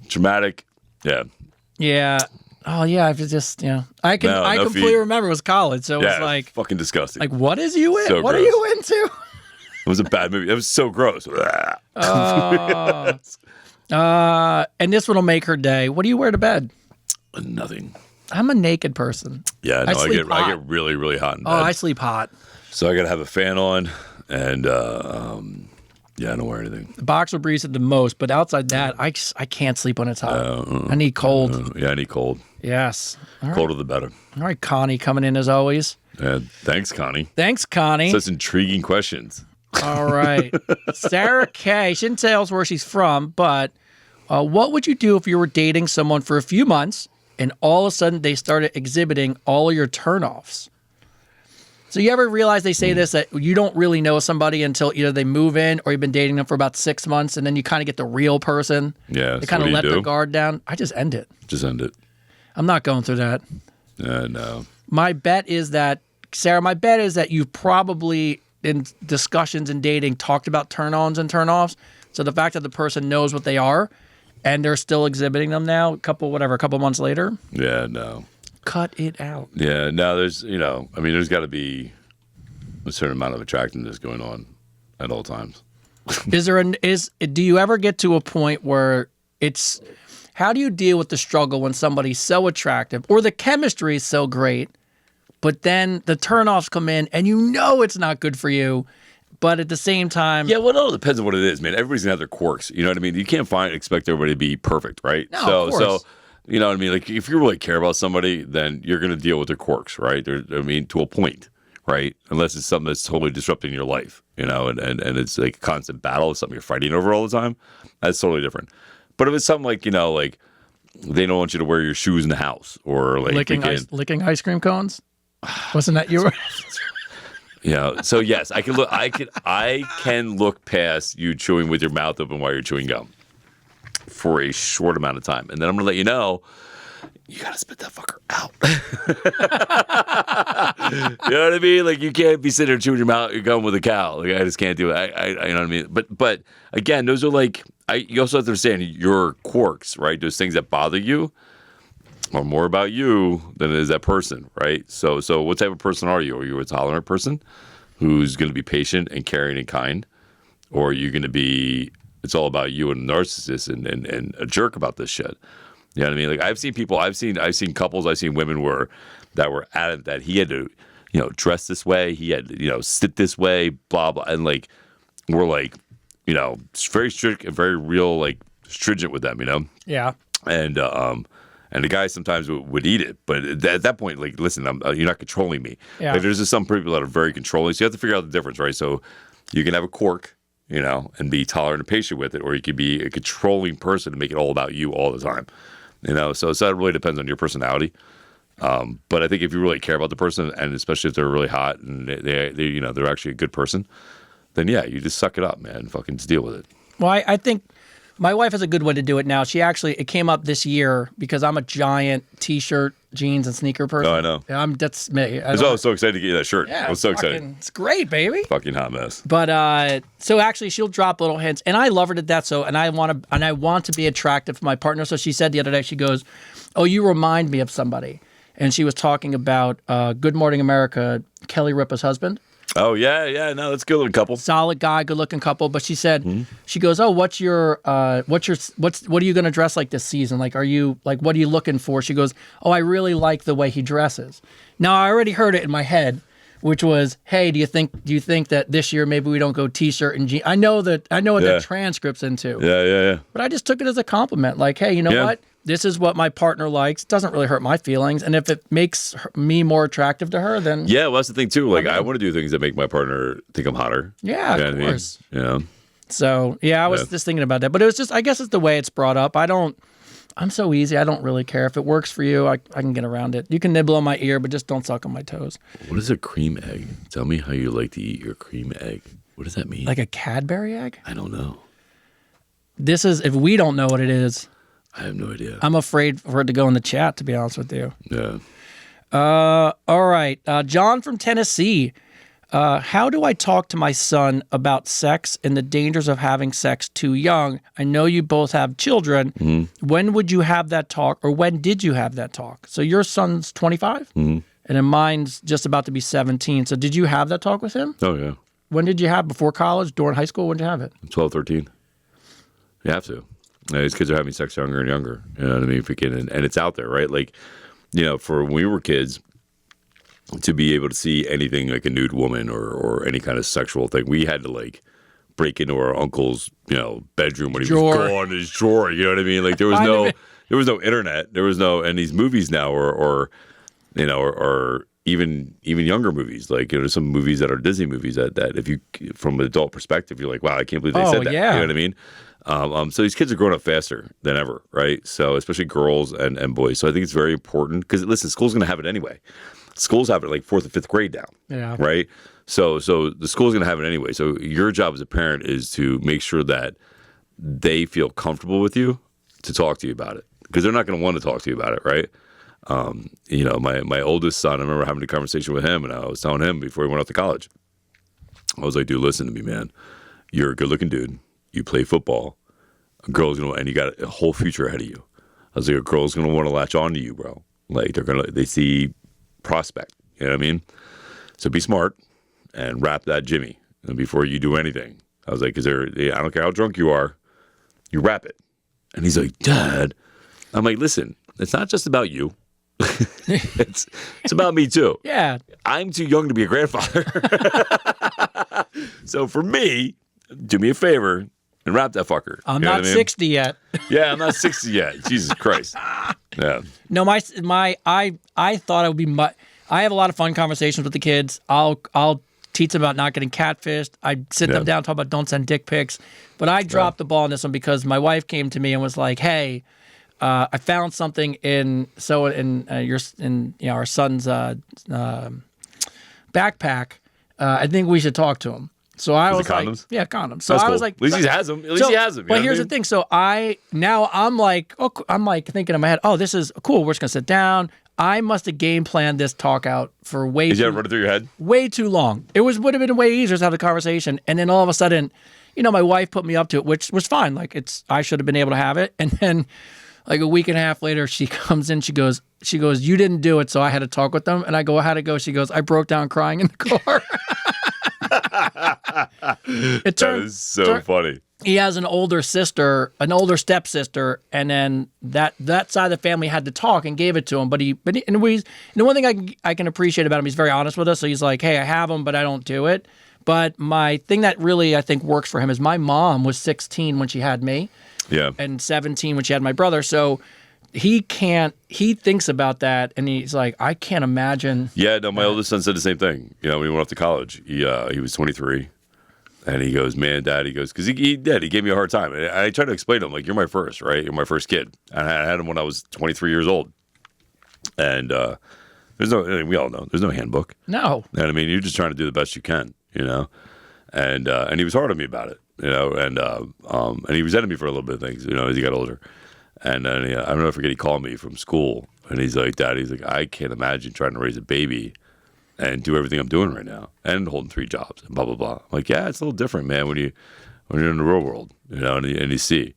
dramatic. Yeah. Yeah. Oh yeah, I just I completely remember it was college, so it was like fucking disgusting. Like, what is you in? So what gross. are you into? It was a bad movie. It was so gross. And this one will make her day. What do you wear to bed? Nothing. I'm a naked person. Yeah, no, I get really, really hot in bed. Oh, I sleep hot. So I got to have a fan on, and I don't wear anything. Boxer briefs at the most, but outside that, I can't sleep when it's hot. I need cold. I need cold. Yes. Colder the better. All right, Connie coming in as always. Thanks, Connie. Thanks, Connie. Such intriguing questions. All right. Sarah K. She didn't tell us where she's from, but what would you do if you were dating someone for a few months and all of a sudden they started exhibiting all your turnoffs? So you ever realize they say this, that you don't really know somebody until either they move in or you've been dating them for about 6 months and then you kind of get the real person. Yeah. They kind of let their guard down. I just end it. Just end it. I'm not going through that. No. My bet is that, Sarah, you've probably in discussions and dating talked about turn-ons and turn-offs. So the fact that the person knows what they are and they're still exhibiting them now, a couple months later. Yeah, no. Cut it out. Yeah, no, there's there's got to be a certain amount of attractiveness going on at all times. Do you ever get to a point where how do you deal with the struggle when somebody's so attractive or the chemistry is so great, but then the turnoffs come in and you know it's not good for you, but at the same time... Yeah, well, it all depends on what it is, man. Everybody's going to have their quirks. You know what I mean? You can't expect everybody to be perfect, right? No, of course. So, you know what I mean? Like, if you really care about somebody, then you're going to deal with their quirks, right? To a point, right? Unless it's something that's totally disrupting your life, and it's like a constant battle, something you're fighting over all the time. That's totally different. But if it's something like, like they don't want you to wear your shoes in the house or like licking ice cream cones? Wasn't that you? So yes, I can look past you chewing with your mouth open while you're chewing gum for a short amount of time. And then I'm going to let you know, you got to spit that fucker out. You know what I mean? Like, you can't be sitting there chewing your gum with a cow. Like, I just can't do it. I you know what I mean? But again, those are like, you also have to understand your quirks, right? Those things that bother you are more about you than it is that person, right? So what type of person are you? Are you a tolerant person who's going to be patient and caring and kind? Or are you going to be, it's all about you and a narcissist and a jerk about this shit? You know what I mean? Like, I've seen couples, I've seen women that were adamant that he had to, dress this way, he had to, sit this way, blah, blah. And like, we're like, very strict and very real, like stringent with them, Yeah. And the guy sometimes would eat it. But at that point, like, listen, you're not controlling me. Yeah. Like, there's just some people that are very controlling. So you have to figure out the difference, right? So you can have a quirk, and be tolerant and patient with it, or you could be a controlling person and make it all about you all the time. So that really depends on your personality. But I think if you really care about the person, and especially if they're really hot and they're actually a good person, then yeah, you just suck it up, man. Fucking just deal with it. Well, I think my wife has a good way to do it now. It came up this year because I'm a giant t-shirt, jeans, and sneaker person. Oh, I know. That's me. I was so excited to get you that shirt. Yeah, I was so excited. It's great, baby. Fucking hot mess. But so actually, she'll drop little hints, and I love her to death. So, and I want to be attractive to my partner. So she said the other day, she goes, "Oh, you remind me of somebody," and she was talking about Good Morning America, Kelly Ripa's husband. Oh yeah, no, that's a good looking couple. Solid guy, good looking couple. But she said, she goes, "Oh, what are you gonna dress like this season? Like, what are you looking for?" She goes, "Oh, I really like the way he dresses." Now I already heard it in my head, which was, "Hey, do you think that this year maybe we don't go t-shirt and jeans?" I know what the transcript's into. Yeah. But I just took it as a compliment. Like, hey, you know what? This is what my partner likes. Doesn't really hurt my feelings. And if it makes me more attractive to her, then... Yeah, well, that's the thing, too. Like, I want to do things that make my partner think I'm hotter. Yeah, of course. So yeah, I was just thinking about that, but it was just, I guess it's the way it's brought up. I'm so easy. I don't really care if it works for you. I can get around it. You can nibble on my ear, but just don't suck on my toes. What is a cream egg? Tell me how you like to eat your cream egg. What does that mean? Like a Cadbury egg? I don't know. This is, if we don't know what it is, I have no idea. I'm afraid for it to go in the chat, to be honest with you. Yeah. All right. John from Tennessee. How do I talk to my son about sex and the dangers of having sex too young? I know you both have children. Mm-hmm. When would you have that talk, or when did you have that talk? So your son's 25, mm-hmm. and then mine's just about to be 17. So did you have that talk with him? Oh, yeah. When did you have, before college, during high school? When did you have it? 12, 13. You have to. These kids are having sex younger and younger. You know what I mean? And it's out there, right? Like, for when we were kids, to be able to see anything like a nude woman or any kind of sexual thing, we had to like break into our uncle's, bedroom when he was gone in his drawer. You know what I mean? Like there was no internet. There was no, and these movies now or even younger movies. Like, there's some movies that are Disney movies that if you, from an adult perspective, you're like, wow, I can't believe they said that. Yeah. You know what I mean? So these kids are growing up faster than ever, right? So especially girls and boys. So I think it's very important because, listen, school's going to have it anyway. Schools have it like 4th or 5th grade now, right? So the school's going to have it anyway. So your job as a parent is to make sure that they feel comfortable with you to talk to you about it, because they're not going to want to talk to you about it, right? My oldest son, I remember having a conversation with him, and I was telling him before he went off to college, I was like, dude, listen to me, man. You're a good-looking dude. You play football. A girl's gonna, and you got a whole future ahead of you. I was like, a girl's gonna want to latch on to you, bro. Like they see prospect. You know what I mean? So be smart and wrap that Jimmy before you do anything. I was like, I don't care how drunk you are, you wrap it. And he's like, Dad. I'm like, listen, it's not just about you. it's about me too. Yeah. I'm too young to be a grandfather. So for me, do me a favor and wrap that fucker. I'm not 60 yet. Yeah, I'm not 60 yet. Jesus Christ. Yeah. No, I thought it would be I have a lot of fun conversations with the kids. I'll teach them about not getting catfished. I sit them down, talk about don't send dick pics. But I dropped the ball on this one because my wife came to me and was like, "Hey, I found something in our son's backpack. I think we should talk to him." So I was like, condoms? "Yeah, condoms." So That's I cool. was like, at least he has them. At least he has them. But here's the thing. So I'm like thinking in my head, "Oh, this is cool. We're just gonna sit down." I must have game planned this talk out for Did you ever run it through your head? Way too long. It would have been way easier to have the conversation, and then all of a sudden, my wife put me up to it, which was fine. Like I should have been able to have it, and then like a week and a half later, she comes in. She goes, "You didn't do it, so I had to talk with them." And I go, "How'd it go?" She goes, "I broke down crying in the car." That is so funny. He has an older stepsister, and then that side of the family had to talk and gave it to him. But the one thing I can appreciate about him, he's very honest with us. So he's like, "Hey, I have them, but I don't do it." But my thing that really I think works for him is my mom was 16 when she had me, and 17 when she had my brother. So he thinks about that, and he's like, I can't imagine. Yeah, no, my oldest son said the same thing. When he went off to college, he was 23. And he goes, man, Dad, he goes, because he gave me a hard time. And I tried to explain to him, like, you're my first, right? You're my first kid. And I had him when I was 23 years old. And we all know, there's no handbook. No. And I mean, you're just trying to do the best you can, And he was hard on me about it, and he resented me for a little bit of things, as he got older. And then I'll never forget, he called me from school. And he's like, Dad, I can't imagine trying to raise a baby and do everything I'm doing right now and holding 3 jobs and blah, blah, blah. I'm like, yeah, it's a little different, man, when you're in the real world, and you see,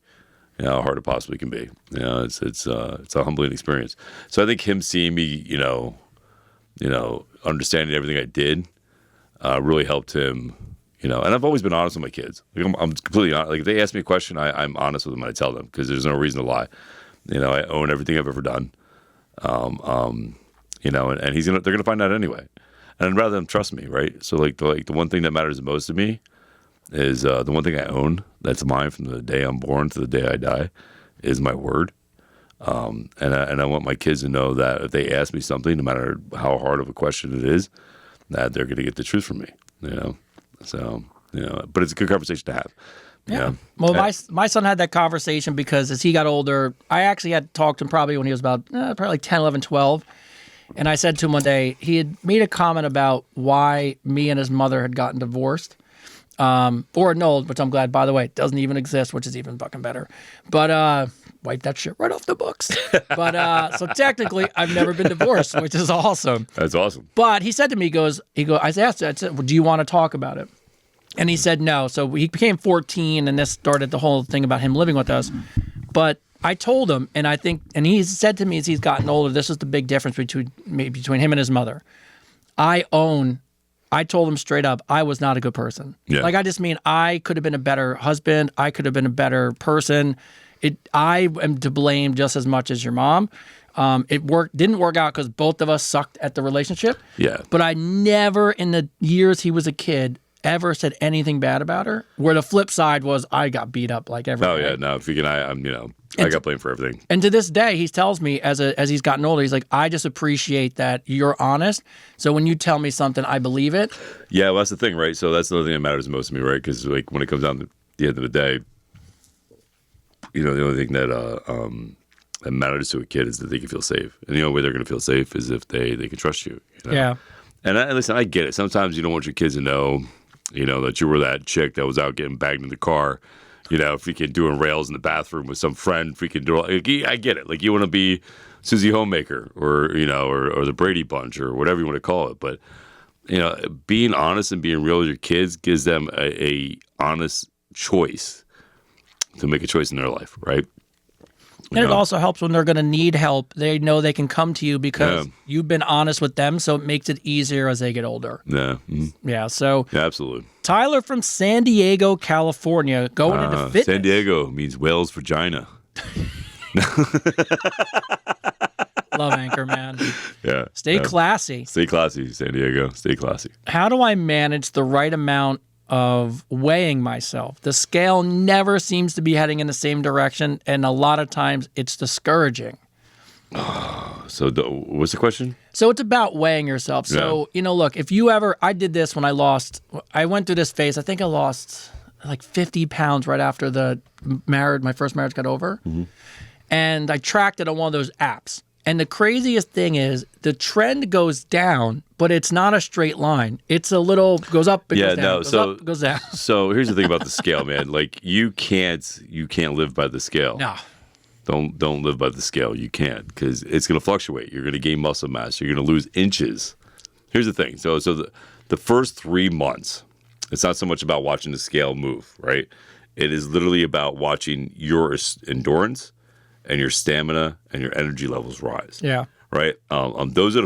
how hard it possibly can be. It's a humbling experience. So I think him seeing me, understanding everything I did really helped him, and I've always been honest with my kids. Like, I'm completely honest. Like, if they ask me a question, I'm honest with them and I tell them because there's no reason to lie. I own everything I've ever done. And they're gonna find out anyway. And I'd rather them trust me, right? So the one thing that matters the most to me is the one thing I own that's mine from the day I'm born to the day I die is my word. And I want my kids to know that if they ask me something, no matter how hard of a question it is, that they're going to get the truth from me. So but it's a good conversation to have. Yeah. Well, my son had that conversation because as he got older, I actually had talked to him probably when he was about probably like 10, 11, 12. And I said to him one day, he had made a comment about why me and his mother had gotten divorced. Or annulled, which I'm glad, by the way, it doesn't even exist, which is even fucking better. But wipe that shit right off the books. But so technically, I've never been divorced, which is awesome. That's awesome. But he said to me, I asked, I said, well, do you want to talk about it? And he said no. So he became 14, and this started the whole thing about him living with us. But I told him, and I think, and he said to me as he's gotten older, this is the big difference between him and his mother. I told him straight up, I was not a good person. Yeah. Like, I just mean I could have been a better husband. I could have been a better person. I am to blame just as much as your mom. It didn't work out because both of us sucked at the relationship. Yeah. But I never, in the years he was a kid, ever said anything bad about her. Where the flip side was, I got beat up like every Oh day. yeah, no. If you can, I got blamed for everything. And to this day, he tells me as he's gotten older, he's like, I just appreciate that you're honest. So when you tell me something, I believe it. Yeah, well, that's the thing, right? So that's the other thing that matters most to me, right? Because like when it comes down to the end of the day, the only thing that matters to a kid is that they can feel safe, and the only way they're going to feel safe is if they can trust you. Yeah. And listen, I get it. Sometimes you don't want your kids to know, that you were that chick that was out getting bagged in the car, freaking doing rails in the bathroom with some friend, freaking doing. I get it. Like you want to be Susie Homemaker or or the Brady Bunch or whatever you want to call it. But being honest and being real with your kids gives them a honest choice to make a choice in their life, right? And it also helps when they're going to need help. They know they can come to you because you've been honest with them, so it makes it easier as they get older. Yeah. Mm-hmm. Yeah, so... Yeah, absolutely. Tyler from San Diego, California, going into fitness. San Diego means whale's vagina. Love Anchor, man. Yeah. Stay classy. Stay classy, San Diego. Stay classy. How do I manage the right amount of weighing myself? The scale never seems to be heading in the same direction, and a lot of times it's discouraging. So what's the question? So it's about weighing yourself. So, look, if you ever, I did this when I went through this phase. I think I lost like 50 pounds right after my first marriage got over. Mm-hmm. And I tracked it on one of those apps. And the craziest thing is the trend goes down, but it's not a straight line. It's a little, goes up, it goes down, goes up, goes down. So here's the thing about the scale, man. Like you can't live by the scale. No. Don't live by the scale. You can't, because it's going to fluctuate. You're going to gain muscle mass. You're going to lose inches. Here's the thing. So the first 3 months, it's not so much about watching the scale move, right? It is literally about watching your endurance and your stamina and your energy levels rise. Yeah. Right. Those are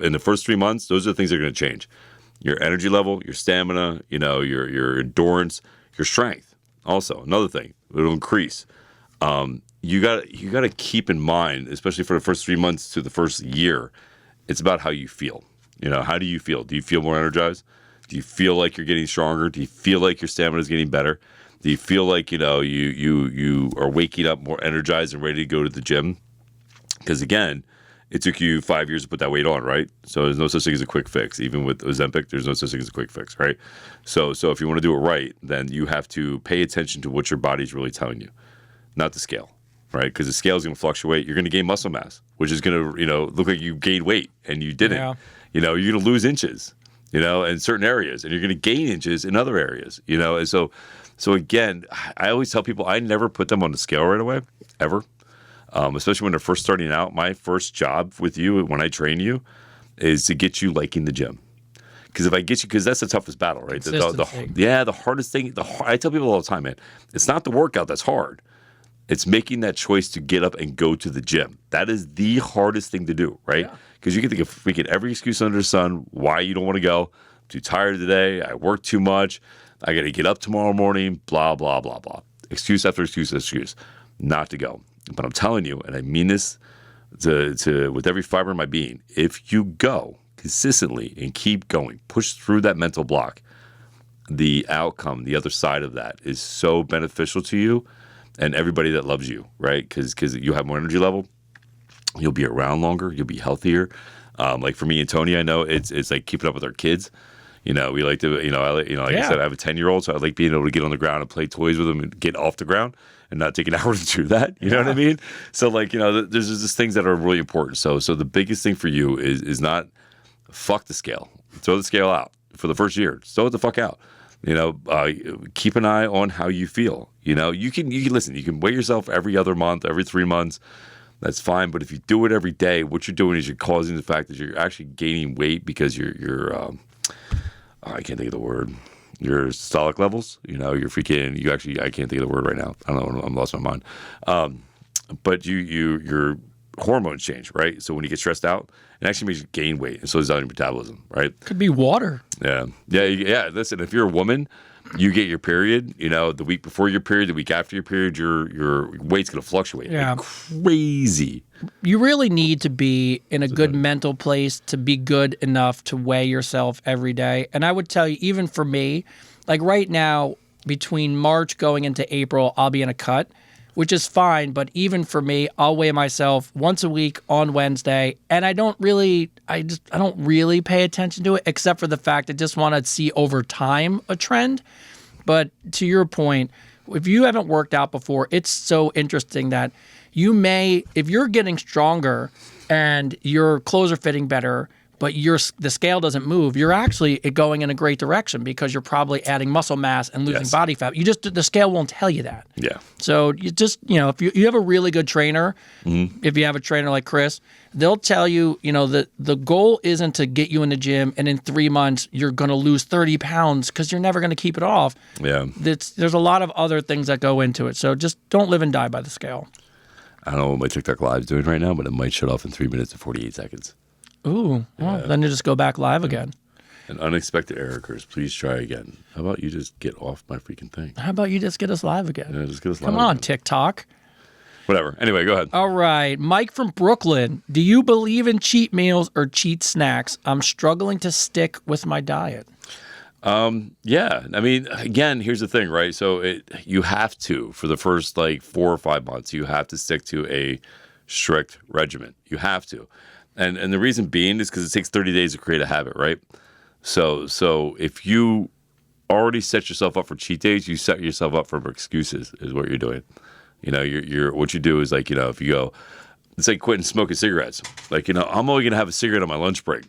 in the first 3 months. Those are the things that are going to change. Your energy level, your stamina, your endurance, your strength. Also, another thing, it'll increase. You got to keep in mind, especially for the first 3 months to the first year, it's about how you feel. How do you feel? Do you feel more energized? Do you feel like you're getting stronger? Do you feel like your stamina is getting better? Do you feel like you are waking up more energized and ready to go to the gym? Because again, it took you 5 years to put that weight on, right? So there's no such thing as a quick fix. Even with Ozempic, there's no such thing as a quick fix, right? So if you want to do it right, then you have to pay attention to what your body's really telling you, not the scale. Right, because the scale is going to fluctuate. You're going to gain muscle mass, which is going to, look like you gained weight and you didn't. Yeah. You're going to lose inches, in certain areas, and you're going to gain inches in other areas. And so again, I always tell people I never put them on the scale right away, ever. Especially when they're first starting out. My first job with you when I train you is to get you liking the gym. Because if I get you, because that's the toughest battle, right? The hardest thing. I tell people all the time, man, it's not the workout that's hard. It's making that choice to get up and go to the gym. That is the hardest thing to do, right? Because you can think of freaking every excuse under the sun why you don't want to go. I'm too tired today. I work too much. I got to get up tomorrow morning. Blah, blah, blah, blah. Excuse after excuse not to go. But I'm telling you, and I mean this to with every fiber of my being, if you go consistently and keep going, push through that mental block, the outcome, the other side of that is so beneficial to you and everybody that loves you, right? Because you have more energy level, you'll be around longer, you'll be healthier. Like for me and Tony, I know it's like keeping up with our kids. We like to, like I said, I have a 10-year-old, so I like being able to get on the ground and play toys with him and get off the ground and not take an hour to do that. You know what I mean? So there's just things that are really important. So the biggest thing for you is not fuck the scale. Throw the scale out for the first year. Throw it the fuck out. Keep an eye on how you feel. You can listen. You can weigh yourself every other month, every 3 months. That's fine. But if you do it every day, what you're doing is you're causing the fact that you're actually gaining weight because you're I can't think of the word. Your systolic levels. You're freaking. I can't think of the word right now. I don't know. I'm lost my mind. But your hormones change, right? So when you get stressed out, it actually makes you gain weight, and so does your metabolism, right? Could be water. Yeah. Listen, if you're a woman, you get your period. The week before your period, the week after your period, your weight's gonna fluctuate. Yeah, crazy. You really need to be in a good mental place to be good enough to weigh yourself every day. And I would tell you, even for me, like right now, between March going into April, I'll be in a cut, which is fine. But even for me, I'll weigh myself once a week on Wednesday, and I don't really pay attention to it, except for the fact I just want to see over time a trend. But to your point, if you haven't worked out before, it's so interesting that if you're getting stronger and your clothes are fitting better, but the scale doesn't move, you're actually going in a great direction because you're probably adding muscle mass and losing body fat. The scale won't tell you that. Yeah. So you just, if you have a really good trainer, if you have a trainer like Chris, they'll tell you, that the goal isn't to get you in the gym and in 3 months you're going to lose 30 pounds because you're never going to keep it off. Yeah. There's a lot of other things that go into it. So just don't live and die by the scale. I don't know what my TikTok live's doing right now, but it might shut off in 3 minutes and 48 seconds. Ooh, well, then you just go back live again. An unexpected error occurs. Please try again. How about you just get off my freaking thing? How about you just get us live again? Yeah, just get us live. Come on, again. TikTok. Whatever. Anyway, go ahead. All right. Mike from Brooklyn. Do you believe in cheat meals or cheat snacks? I'm struggling to stick with my diet. Yeah. I mean, again, here's the thing, right? So you have to, for the first 4 or 5 months, you have to stick to a strict regimen. You have to. And the reason being is because it takes 30 days to create a habit, right? So if you already set yourself up for cheat days, you set yourself up for excuses is what you're doing. You're what you do is if you go, it's like quitting smoking cigarettes. I'm only going to have a cigarette on my lunch break.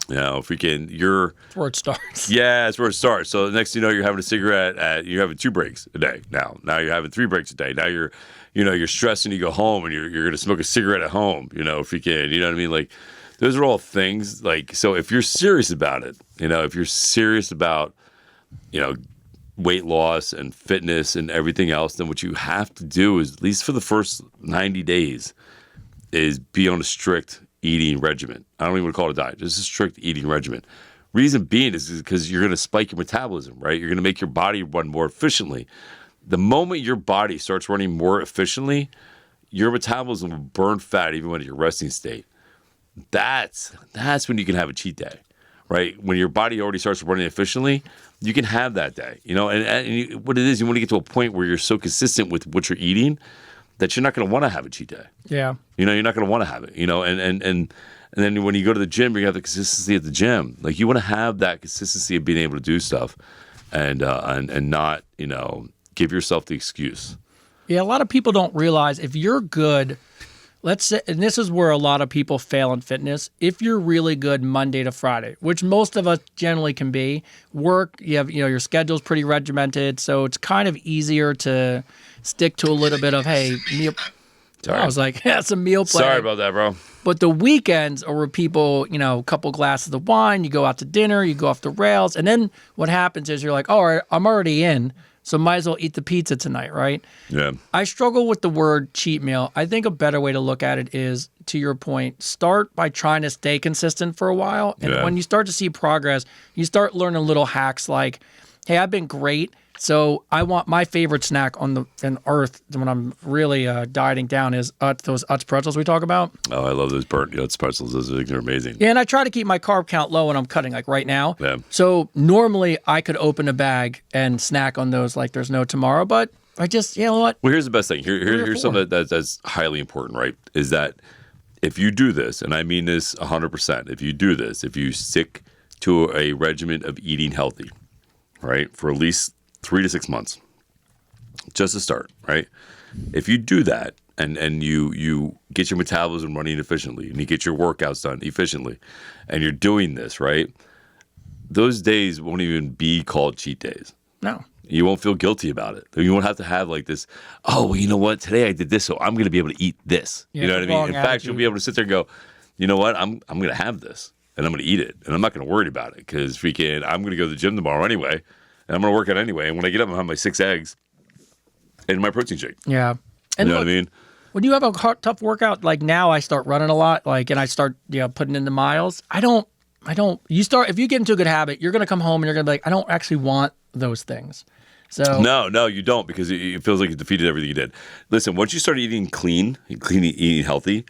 That's where it starts. Yeah, that's where it starts. So the next thing you know, you're having a cigarette you're having 2 breaks a day now. Now you're having 3 breaks a day. Now you're stressed and you go home and you're going to smoke a cigarette at home, you know what I mean? Those are all things so if you're serious about it, if you're serious about, weight loss and fitness and everything else, then what you have to do is, at least for the first 90 days, is be on a strict eating regimen. I don't even want to call it a diet, just a strict eating regimen. Reason being is because you're going to spike your metabolism, right? You're going to make your body run more efficiently. The moment your body starts running more efficiently, your metabolism will burn fat even when you're resting state. That's when you can have a cheat day, right? When your body already starts running efficiently, you can have that day, and what it is, you want to get to a point where you're so consistent with what you're eating that you're not going to want to have a cheat day. Yeah. You're not going to want to have it, and then when you go to the gym, you have the consistency at the gym. You want to have that consistency of being able to do stuff and not, give yourself the excuse. Yeah, a lot of people don't realize if you're good, let's say, and this is where a lot of people fail in fitness, if you're really good Monday to Friday, which most of us generally can be, you have, your schedule's pretty regimented, so it's kind of easier to stick to a little bit of, hey, meal. Sorry. I was like, yeah, it's a meal plan. Sorry about that, bro. But the weekends are where people, a couple glasses of wine, you go out to dinner, you go off the rails, and then what happens is you're like, all right, I'm already in, so might as well eat the pizza tonight, right? Yeah. I struggle with the word cheat meal. I think a better way to look at it is, to your point, start by trying to stay consistent for a while. And when you start to see progress, you start learning little hacks like, hey, I've been great, so I want my favorite snack on earth when I'm really dieting down is those Utz pretzels we talk about. Oh, I love those burnt Utz pretzels. Those things are amazing. Yeah, and I try to keep my carb count low when I'm cutting, like right now. Yeah. So normally I could open a bag and snack on those like there's no tomorrow, but I just, you know what? Well, here's the best thing. Here's something that's highly important, right? Is that if you do this, and I mean this 100%, if you do this, if you stick to a regimen of eating healthy, right? For at least 3 to 6 months, just to start, right? If you do that and you get your metabolism running efficiently and you get your workouts done efficiently and you're doing this, right? Those days won't even be called cheat days. No. You won't feel guilty about it. You won't have to have like this, oh, well, you know what? Today I did this, so I'm going to be able to eat this. Yeah, you know what I mean? In fact, attitude. you'll be able to sit there and go, you know what? I'm going to have this, and I'm going to eat it, and I'm not going to worry about it because freaking I'm going to go to the gym tomorrow anyway, and I'm going to work out anyway. And when I get up, I'm going to have my 6 eggs and my protein shake. Yeah. And You know look, what I mean? when you have a tough workout, like now I start running a lot, like, and I start, putting in the miles. If you get into a good habit, you're going to come home and you're going to be like, I don't actually want those things. So No, you don't, because it feels like you defeated everything you did. Listen, once you start eating clean, eating healthy,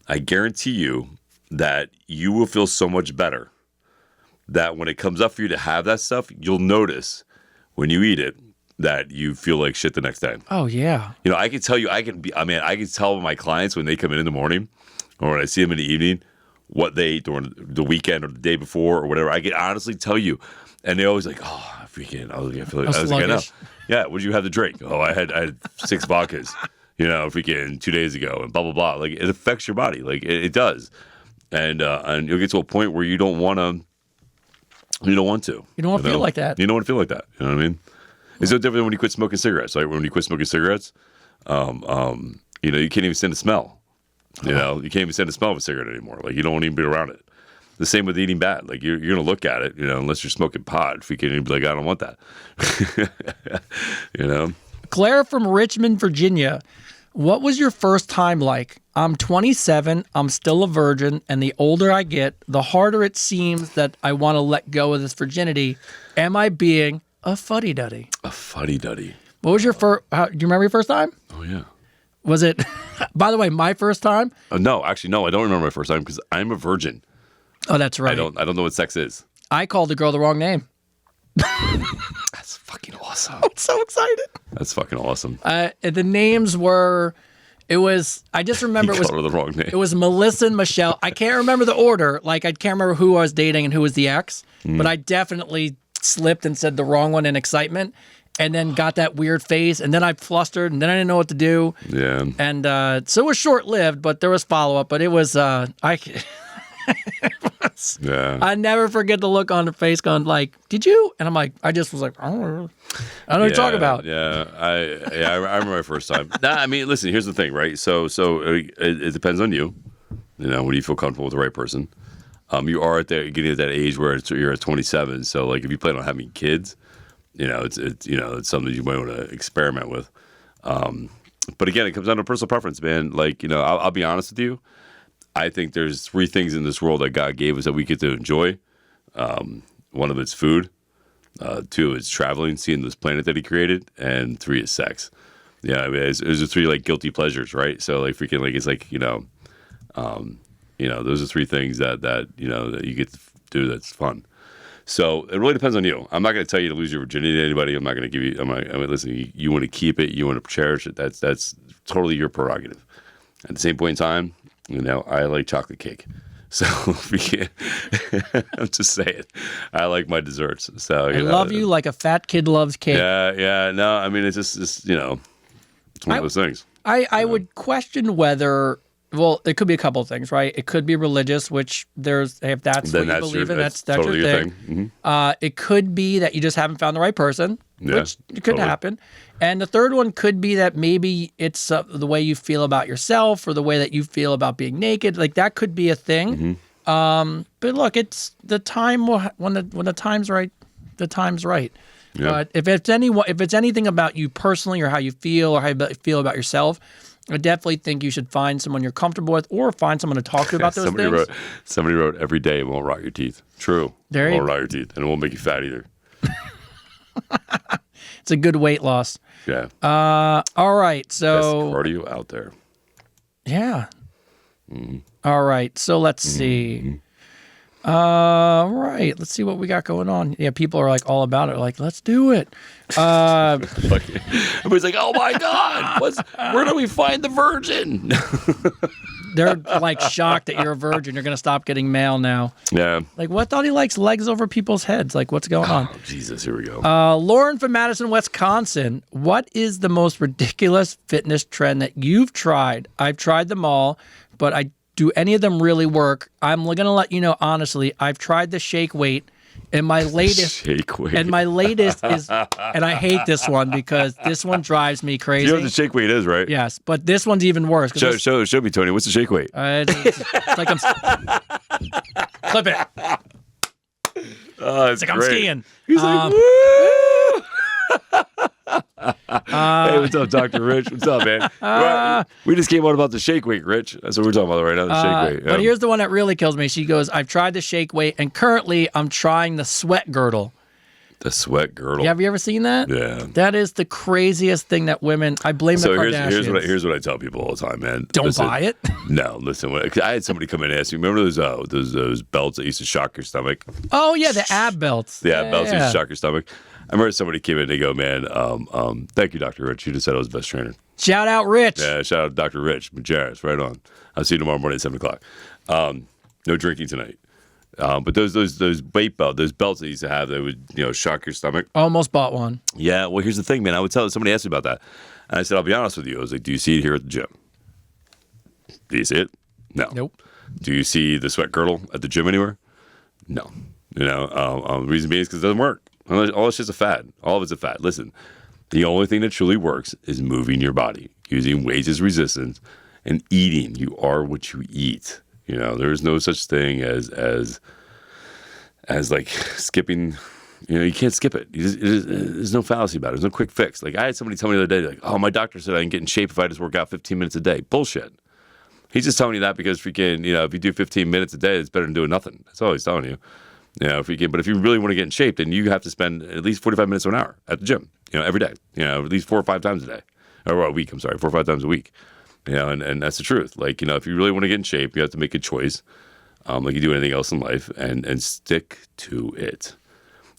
I guarantee you that you will feel so much better that when it comes up for you to have that stuff, you'll notice when you eat it that you feel like shit the next day. Oh yeah. I can tell you, I can tell my clients when they come in the morning or when I see them in the evening what they ate during the weekend or the day before or whatever. I can honestly tell you. And they always like, oh, freaking, I was like, I know. Yeah, what did you have to drink? Oh, I had 6 vodkas, freaking 2 days ago, and blah, blah, blah. Like, it affects your body. Like, it does. And you'll get to a point where you don't want to. You don't want to. You don't want to feel like that. You don't want to feel like that. You know what I mean? It's no different than when you quit smoking cigarettes. Like, when you quit smoking cigarettes, you can't even stand the smell. You can't even stand the smell of a cigarette anymore. Like, you don't want to even be around it. The same with eating bad. Like, you're going to look at it, unless you're smoking pot. If you can be like, I don't want that. Claire from Richmond, Virginia. What was your first time like? I'm 27. I'm still a virgin. And the older I get, the harder it seems that I want to let go of this virginity. Am I being a fuddy-duddy? A fuddy-duddy. What was your first? Do you remember your first time? Oh, yeah. Was it, by the way, my first time? No, actually, no. I don't remember my first time because I'm a virgin. Oh, that's right. I don't know what sex is. I called the girl the wrong name. That's fucking awesome. I'm so excited. That's fucking awesome. The names were, I just remember You called her the wrong name. It was Melissa and Michelle. I can't remember the order. Like, I can't remember who I was dating and who was the ex, but I definitely slipped and said the wrong one in excitement and then got that weird face. And then I flustered and then I didn't know what to do. Yeah. And so it was short-lived, but there was follow-up. But it was, Yeah. I never forget the look on her face going like, did you? And I'm like, I just was like, I don't know what you're talking about. Yeah. I remember my first time. I mean, listen, here's the thing, right? So it depends on you. When you feel comfortable with the right person. You are getting at that age where you're at 27. So like if you plan on having kids, it's something you might want to experiment with. But again, it comes down to personal preference, man. Like, I'll be honest with you. I think there's 3 things in this world that God gave us that we get to enjoy. One of it's food. 2 is traveling, seeing this planet that He created, and 3 is sex. Yeah, I mean, those are 3 like guilty pleasures, right? So like freaking like it's like those are 3 things that you get to do that's fun. So it really depends on you. I'm not going to tell you to lose your virginity to anybody. I'm not going to give you. Listen. You want to keep it. You want to cherish it. That's totally your prerogative. At the same point in time. I like chocolate cake. So I'm just saying, I like my desserts. So I love you like a fat kid loves cake. Yeah. No, I mean, it's just it's one of those things. I would question whether, well, it could be a couple of things, right? It could be religious, which if that's what you believe in, that's totally your thing. Mm-hmm. It could be that you just haven't found the right person, which could happen. And the third one could be that maybe it's the way you feel about yourself or the way that you feel about being naked. Like that could be a thing. Mm-hmm. But look, it's the time when the time's right. The time's right. Yeah. But if it's anything about you personally or how you feel or how you feel about yourself, I definitely think you should find someone you're comfortable with or find someone to talk to about those things. Somebody wrote, every day it won't rot your teeth. True. It won't rot your teeth. And it won't make you fat either. It's a good weight loss. Yeah. All right. So best cardio out there. Yeah. Mm-hmm. All right. So let's see. All right. Let's see what we got going on. Yeah, people are like all about it. Like, let's do it. Everybody's like, oh my God, where do we find the virgin? They're like shocked that you're a virgin. You're going to stop getting mail now. Yeah. Like, what thought he likes legs over people's heads? Like, what's going on? Oh, Jesus, here we go. Lauren from Madison, Wisconsin. What is the most ridiculous fitness trend that you've tried? I've tried them all, but do any of them really work? I'm going to let you know honestly. I've tried the shake weight, and my latest shake weight. And my latest is, and I hate this one because this one drives me crazy. You know what the shake weight is, right? Yes, but this one's even worse. Show me, Tony. What's the shake weight? It's like I'm clip it. Oh, it's like great. I'm skiing. He's like, woo! Hey, what's up, Dr. Rich? What's up, man? We just came out about the shake weight, Rich. That's what we're talking about right now, the shake weight. But here's the one that really kills me. She goes, I've tried the shake weight, and currently I'm trying the sweat girdle. The sweat girdle. Yeah, have you ever seen that? Yeah. That is the craziest thing that women, I blame the Kardashians. Here's what I tell people all the time, man. Don't buy it. No, listen. I had somebody come in and ask me, remember those belts that used to shock your stomach? Oh, yeah, the ab belts. The ab belts used to shock your stomach. I remember somebody came in and they go, man, thank you, Dr. Rich. You just said I was the best trainer. Shout out, Rich. Yeah, shout out Dr. Rich. Majaris, right on. I'll see you tomorrow morning at 7 o'clock. No drinking tonight. But those weight belts, those belts that you used to have that would, shock your stomach. Almost bought one. Yeah, well, here's the thing, man. I would tell somebody asked me about that. And I said, I'll be honest with you. I was like, do you see it here at the gym? Do you see it? No. Nope. Do you see the sweat girdle at the gym anywhere? No. The reason being is because it doesn't work. All it's just a fad. All of it's a fad. Listen, the only thing that truly works is moving your body, using weights as resistance, and eating. You are what you eat. There is no such thing as like skipping. You can't skip it. There's no fallacy about it. There's no quick fix. Like I had somebody tell me the other day, like, oh, my doctor said I can get in shape if I just work out 15 minutes a day. Bullshit. He's just telling you that because freaking, if you do 15 minutes a day, it's better than doing nothing. That's all he's telling you. But if you really want to get in shape, then you have to spend at least 45 minutes to an hour at the gym, every day, at least 4 or 5 times a day, or a week. I'm sorry, 4 or 5 times a week. And that's the truth. Like, if you really want to get in shape, you have to make a choice, like you do anything else in life, and stick to it.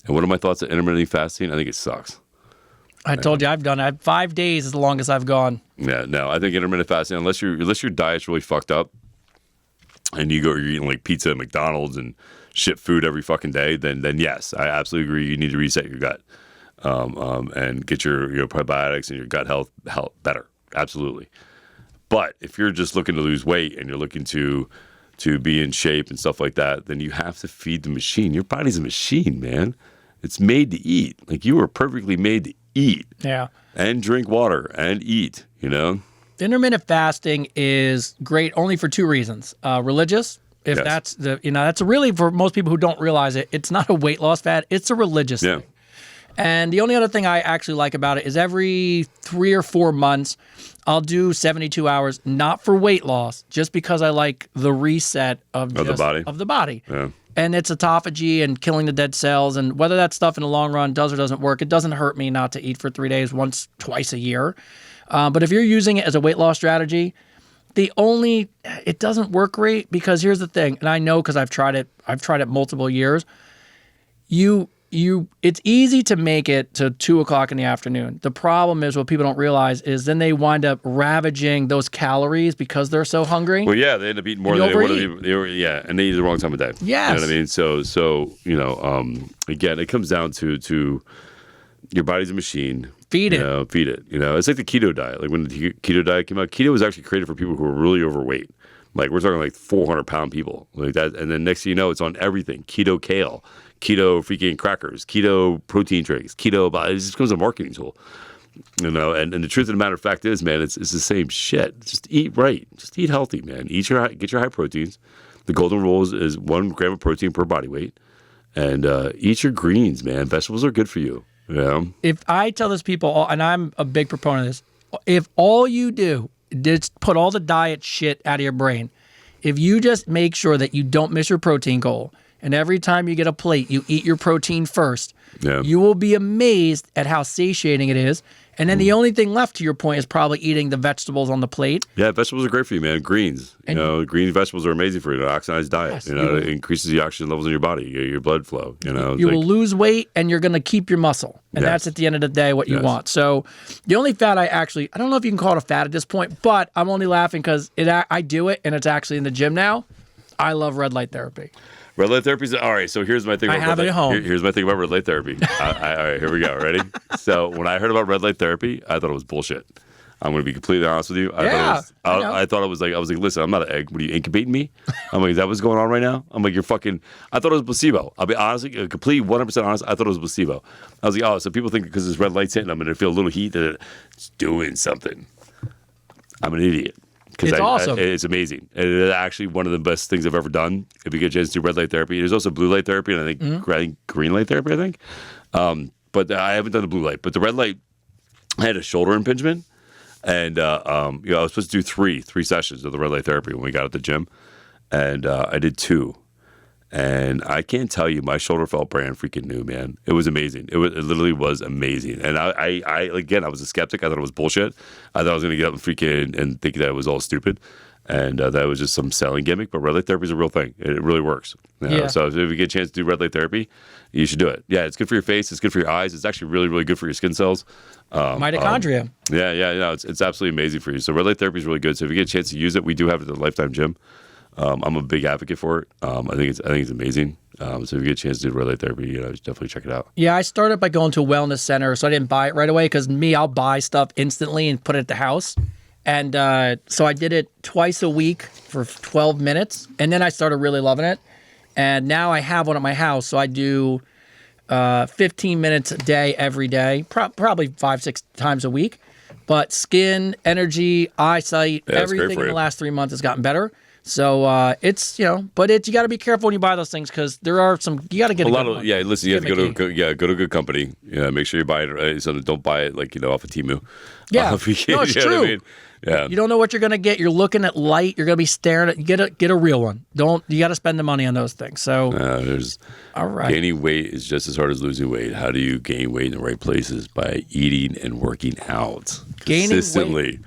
And what are my thoughts on intermittent fasting? I think it sucks. I told you I had 5 days is the longest I've gone. Yeah, no, I think intermittent fasting, unless your diet's really fucked up, and you're eating like pizza at McDonald's and shit food every fucking day, then yes, I absolutely agree. You need to reset your gut, and get your probiotics and your gut health better. Absolutely. But if you're just looking to lose weight and you're looking to be in shape and stuff like that, then you have to feed the machine. Your body's a machine, man. It's made to eat. Like you were perfectly made to eat. Yeah. And drink water and eat, Intermittent fasting is great only for 2 reasons. Religious. If that's that's really, for most people who don't realize it, it's not a weight loss fad. It's a religious thing. And the only other thing I actually like about it is every 3 or 4 months, I'll do 72 hours, not for weight loss, just because I like the reset of the body. Yeah. And it's autophagy and killing the dead cells. And whether that stuff in the long run does or doesn't work, it doesn't hurt me not to eat for 3 days, twice a year. But if you're using it as a weight loss strategy, it doesn't work great because here's the thing, and I know because I've tried it multiple years. It's easy to make it to 2 o'clock in the afternoon. The problem is what people don't realize is then they wind up ravaging those calories because they're so hungry. Well, yeah, they end up eating more than they would have. And they eat the wrong time of day. Yes. You know what I mean? So again, it comes down to your body's a machine. Feed it. Feed it. It's like the keto diet. Like when the keto diet came out, keto was actually created for people who were really overweight. Like we're talking like 400-pound people like that. And then next thing you know, it's on everything. Keto kale, keto freaking crackers, keto protein drinks, keto. It just becomes a marketing tool. And the truth of the matter of fact is, man, it's the same shit. Just eat right. Just eat healthy, man. Get your high proteins. The golden rule is 1 gram of protein per body weight. And eat your greens, man. Vegetables are good for you. Yeah. If I tell this people, and I'm a big proponent of this, if all you do is put all the diet shit out of your brain, if you just make sure that you don't miss your protein goal and every time you get a plate, you eat your protein first, Yeah. you will be amazed at how satiating it is. And then the only thing left, to your point, is probably eating the vegetables on the plate. Yeah, vegetables are great for you, man. Greens, green vegetables are amazing for you. An oxidized diet, Yes, it increases the oxygen levels in your body, your blood flow. You will lose weight, and you're going to keep your muscle, and that's at the end of the day what you want. So, the only fat I don't know if you can call it a fat at this point, but I'm only laughing because I do it, and it's actually in the gym now. I love red light therapy. Red light therapy is all right. So here's my thing. I have it at home. Here's my thing about red light therapy. All right, here we go. Ready? So when I heard about red light therapy, I thought it was bullshit. I'm going to be completely honest with you. I thought it was like, I was like, listen, I'm not an egg. What are you, incubating me? I'm like, is that what's going on right now? I'm like, you're fucking. I thought it was placebo. I'll be honestly, complete 100% honest. I thought it was placebo. I was like, oh, so people think because this red light's hitting, I'm going to feel a little heat that it's doing something. I'm an idiot. It's awesome. It's amazing. And it's actually one of the best things I've ever done. If you get a chance to do red light therapy, there's also blue light therapy, and I think green light therapy. I think, but I haven't done the blue light. But the red light, I had a shoulder impingement, and I was supposed to do three sessions of the red light therapy when we got at the gym, and I did 2. And I can't tell you, my shoulder felt brand freaking new, man. It was amazing. It literally was amazing. And I again, I was a skeptic. I thought it was bullshit. I thought I was going to get up and freaking and think that it was all stupid, and that was just some selling gimmick. But red light therapy is a real thing. It really works. So if you get a chance to do red light therapy, you should do it. Yeah, it's good for your face. It's good for your eyes. It's actually really, really good for your skin cells. Mitochondria. It's absolutely amazing for you. So red light therapy is really good. So if you get a chance to use it, we do have it at the Lifetime Gym. I'm a big advocate for it. I think it's amazing. So if you get a chance to do red light therapy, definitely check it out. Yeah, I started by going to a wellness center, so I didn't buy it right away because I'll buy stuff instantly and put it at the house. And so I did it twice a week for 12 minutes, and then I started really loving it. And now I have one at my house, so I do 15 minutes a day every day, probably 5-6 times a week. But skin, energy, eyesight, everything in the last 3 months has gotten better. So it's but you got to be careful when you buy those things because there are some you got to get a lot of one. Listen, you have to go to a good company. Make sure you buy it. So don't buy it off of Temu. Yeah, no, it's true. I mean? Yeah, you don't know what you're gonna get. You're looking at light. You're gonna be staring at. Get a real one. You got to spend the money on those things. So all right. Gaining weight is just as hard as losing weight. How do you gain weight in the right places? By eating and working out consistently.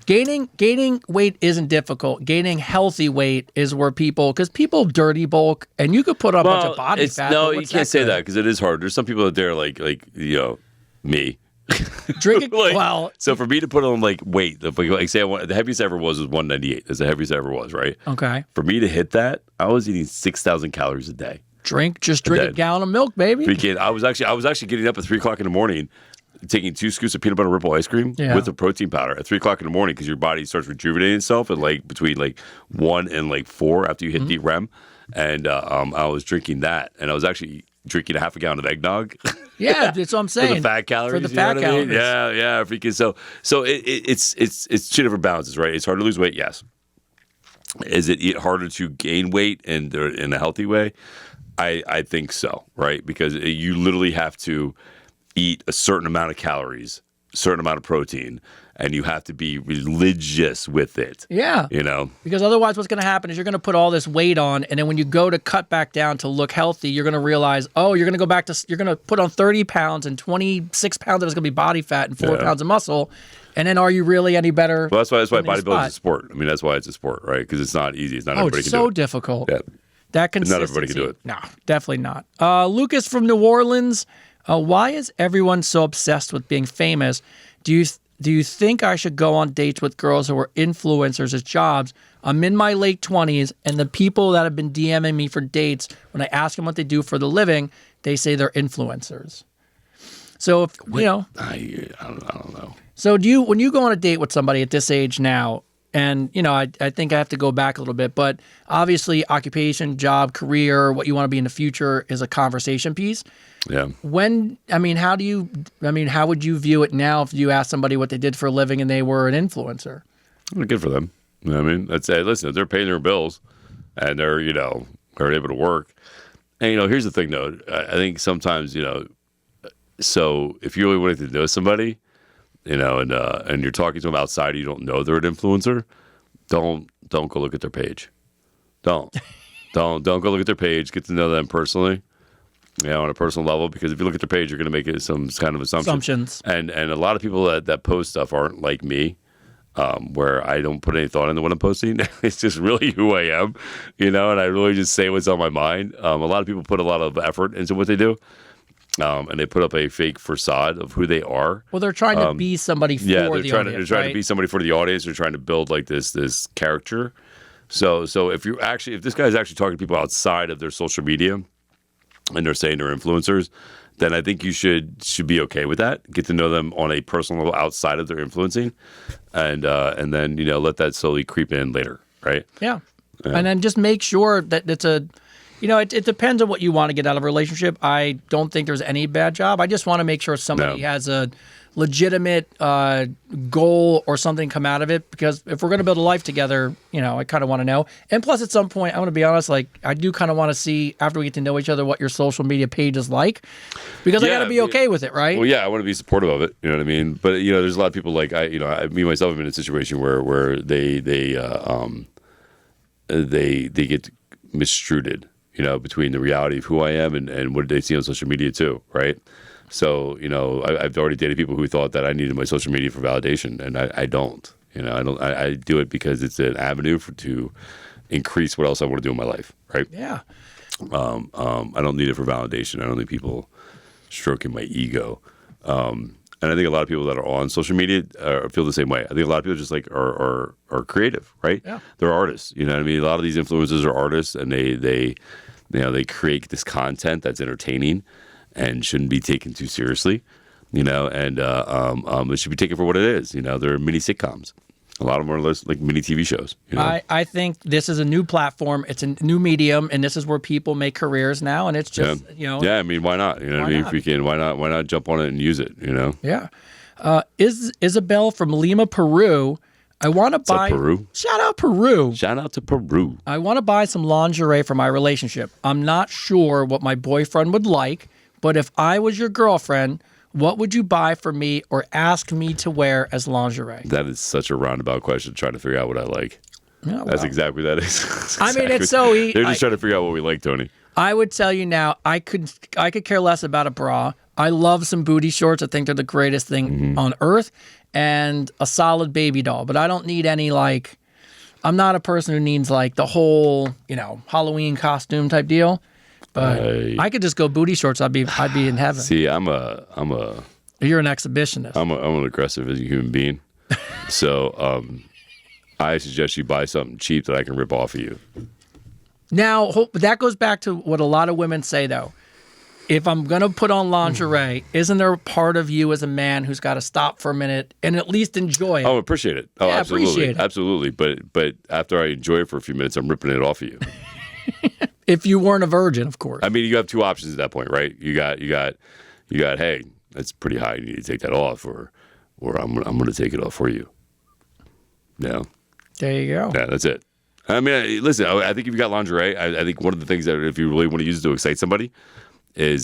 Gaining weight isn't difficult. Gaining healthy weight is where because people dirty bulk, and you could put on a bunch of body fat. No, you can't say that because it is hard. There's some people out there like me. Drinking so for me to put on weight, say the heaviest I ever was 198. That's the heaviest I ever was, right? Okay. For me to hit that, I was eating 6,000 calories a day. Drink a gallon of milk, baby. I was actually getting up at 3 o'clock in the morning, taking 2 scoops of peanut butter Ripple ice cream with the protein powder at 3 o'clock in the morning because your body starts rejuvenating itself at between 1 and 4 after you hit deep REM. And I was drinking that, and I was actually drinking a half a gallon of eggnog. Yeah, that's what I'm saying. For the fat calories. For the fat calories. Yeah. Freaking so it's 2 different balances, right? It's hard to lose weight, yes. Is it harder to gain weight in a healthy way? I think so, right? Because you literally have to eat a certain amount of calories, a certain amount of protein, and you have to be religious with it. Yeah. Because otherwise what's going to happen is you're going to put all this weight on, and then when you go to cut back down to look healthy, you're going to realize, you're going to go back to, you're going to put on 30 pounds and 26 pounds of it's going to be body fat and 4 pounds of muscle. And then are you really any better? Well, that's why bodybuilding is a sport. I mean, that's why it's a sport, right? Because it's not easy. It's not everybody can do it. It's so difficult. Yeah. That consistency. Not everybody can do it. No, definitely not. Lucas from New Orleans, why is everyone so obsessed with being famous? Do you think I should go on dates with girls who are influencers as jobs? I'm in my late 20s, and the people that have been DMing me for dates, when I ask them what they do for the living, they say they're influencers. So if I don't know. So when you go on a date with somebody at this age now, and I think I have to go back a little bit, but obviously occupation, job, career, what you want to be in the future is a conversation piece. Yeah. How would you view it now if you asked somebody what they did for a living and they were an influencer? Good for them. I'd say, listen, if they're paying their bills and they're, are able to work. And, here's the thing, though. I think sometimes, so if you really wanted to know somebody, and you're talking to them outside, you don't know they're an influencer, don't go look at their page. Don't. Don't go look at their page. Get to know them personally, on a personal level. Because if you look at their page, you're going to make it some kind of assumptions. And a lot of people that post stuff aren't like me, where I don't put any thought into what I'm posting. It's just really who I am, and I really just say what's on my mind. A lot of people put a lot of effort into what they do. And they put up a fake facade of who they are. Well, they're trying to be somebody for the audience. They're trying to be somebody for the audience. They're trying to build like this character. So if this guy's actually talking to people outside of their social media, and they're saying they're influencers, then I think you should be okay with that. Get to know them on a personal level outside of their influencing, and then let that slowly creep in later, right? Yeah. And then just make sure that it's a. It depends on what you want to get out of a relationship. I don't think there's any bad job. I just want to make sure somebody has a legitimate goal or something come out of it. Because if we're going to build a life together, I kind of want to know. And plus, at some point, I want to be honest, I do kind of want to see, after we get to know each other, what your social media page is like. Because I got to be okay with it, right? Well, yeah, I want to be supportive of it. You know what I mean? But, there's a lot of people me myself have been in a situation where they get mistreated. Between the reality of who I am and what they see on social media too, right? So, I've already dated people who thought that I needed my social media for validation, and I don't. I do it because it's an avenue to increase what else I want to do in my life, right? Yeah. I don't need it for validation. I don't need people stroking my ego. And I think a lot of people that are on social media feel the same way. I think a lot of people just are creative, right? Yeah. They're artists. You know what I mean? A lot of these influencers are artists, and they create this content that's entertaining and shouldn't be taken too seriously. And it should be taken for what it is. They're mini sitcoms. A lot of them are like mini TV shows. I think this is a new platform. It's a new medium, and this is where people make careers now. And it's just, Yeah, I mean, why not? You know what I mean? Freaking, why not jump on it and use it? Yeah. Isabel from Lima, Peru. I want to buy. Peru? Shout out Peru. Shout out to Peru. I want to buy some lingerie for my relationship. I'm not sure what my boyfriend would like, but if I was your girlfriend, what would you buy for me or ask me to wear as lingerie? That is such a roundabout question, trying to figure out what I like. Yeah, That's exactly what that is. I mean, it's so easy. They're just trying to figure out what we like, Tony. I would tell you now, I could care less about a bra. I love some booty shorts. I think they're the greatest thing on earth, and a solid baby doll. But I don't need any I'm not a person who needs the whole Halloween costume type deal. But I could just go booty shorts. I'd be in heaven. See, You're an exhibitionist. I'm an aggressive human being. So I suggest you buy something cheap that I can rip off of you. Now, that goes back to what a lot of women say, though. If I'm going to put on lingerie, isn't there a part of you as a man who's got to stop for a minute and at least enjoy it? Oh, appreciate it. Oh, yeah, absolutely. Appreciate it. Absolutely. But after I enjoy it for a few minutes, I'm ripping it off of you. If you weren't a virgin, of course. I mean, you have two options at that point, right? You got. Hey, that's pretty high. You need to take that off, or I'm going to take it off for you. Yeah. There you go. Yeah, that's it. I mean, listen. I think if you got lingerie, I think one of the things that if you really want to use it to excite somebody is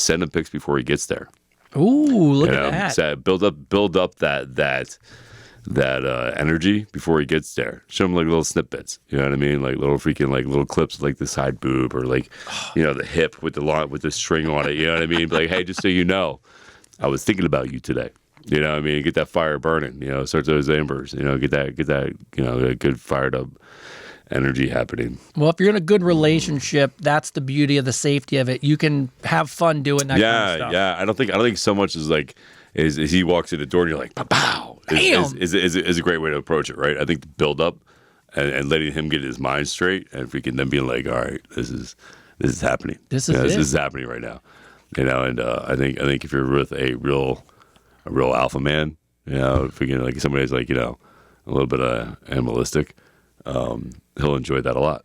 send him pics before he gets there. Ooh, look at that. So build up that energy before he gets there. Show him little snippets. You know what I mean? Little little clips of the side boob or the hip with the string on it. You know what I mean? Hey, just so you know, I was thinking about you today. You know what I mean? Get that fire burning. Start those embers. Get that a good fired up energy happening. Well, if you're in a good relationship, that's the beauty of the safety of it. You can have fun doing that kind of stuff. Yeah. I don't think so much as he walks in the door and you're like, pow. Is a great way to approach it, right? I think the build up and letting him get his mind straight and freaking then being like, all right, this is happening. This is happening right now. And I think if you're with a real alpha man, freaking somebody who's a little bit animalistic, he'll enjoy that a lot.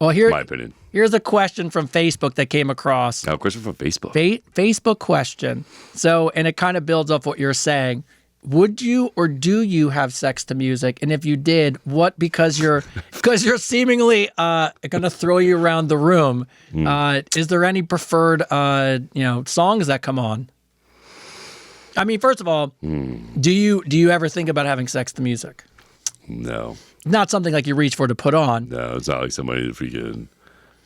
Well, in my opinion. Here's a question from Facebook that came across. A question from Facebook. Facebook question. So, and it kind of builds off what you're saying. Would you or do you have sex to music? And if you did, what? Because you're seemingly going to throw you around the room. Is there any preferred songs that come on? I mean, first of all, do you ever think about having sex to music? No. Not something like you reach for to put on. No, it's not like somebody if we can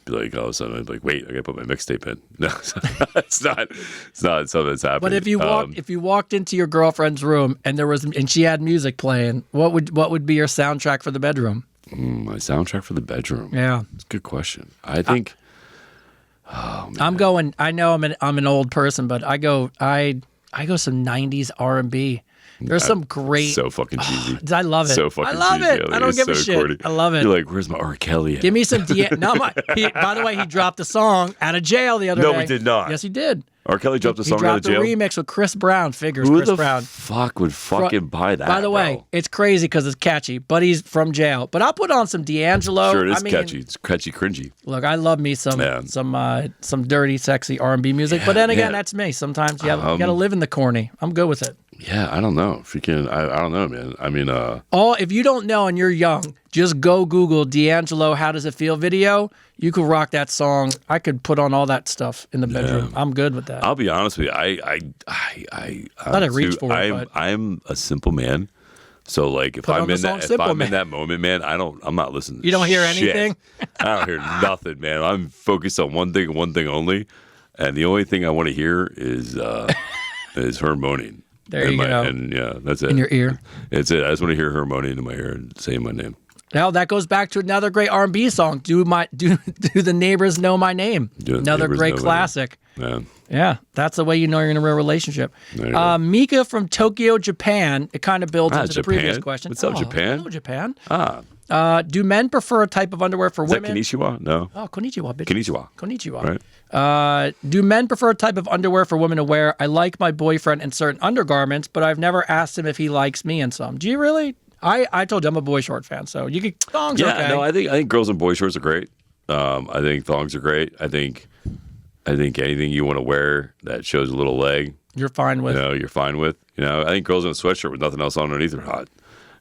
be like, all of a sudden, I'd be like, wait, I gotta put my mixtape in. No, it's not. It's not something that's happening. But if you walked into your girlfriend's room and she had music playing, what would be your soundtrack for the bedroom? My soundtrack for the bedroom. Yeah, it's a good question. I think. I'm going. I know I'm an old person, but I go some '90s R&B. There's some great. So fucking cheesy. I love it. So fucking cheesy. I love it. Like, I don't give a shit. Corny. I love it. You're like, where's my R. Kelly at? Give me some. By the way, he dropped a song out of jail the other day. No, he did not. Yes, he did. R. Kelly dropped a song out of jail? He dropped a remix with Chris Brown. Chris Brown. Fuck would fucking buy that? By the way, it's crazy because it's catchy, but he's from jail. But I'll put on some D'Angelo. Sure, it is catchy. It's catchy, cringy. Look, I love me some dirty, sexy R&B music. But then again, that's me. Sometimes you got to live in the corny. I'm good with it. Yeah, I don't know. Freaking, I don't know, man. I mean, if you don't know and you're young, just go Google D'Angelo "How Does It Feel" video. You could rock that song. I could put on all that stuff in the bedroom. I'm good with that. I'll be honest with you. Not a reach for it. I'm a simple man. So like, if I'm in that moment, man, I'm not listening. You don't hear anything. I don't hear nothing, man. I'm focused on one thing only, and the only thing I want to hear is her moaning. There you go. And yeah, that's it. In your ear. It's it. I just want to hear her moaning in my ear and saying my name. Now that goes back to another great R&B song. Do the neighbors know my name? Another great classic. Yeah, that's the way you know you're in a real relationship. Mika from Tokyo, Japan. It kind of builds into the previous question. What's up, Japan? Hello, Japan. Do men prefer a type of underwear for women? Is that konnichiwa? No. Oh, konnichiwa, bitch. Konnichiwa. Right. Do men prefer a type of underwear for women to wear? I like my boyfriend in certain undergarments, but I've never asked him if he likes me in some. Do you really? I told you I'm a boy short fan, so you could thongs. Yeah, okay. No, I think girls in boy shorts are great. I think thongs are great. I think anything you want to wear that shows a little leg, you're fine with. You're fine with. I think girls in a sweatshirt with nothing else on underneath are hot.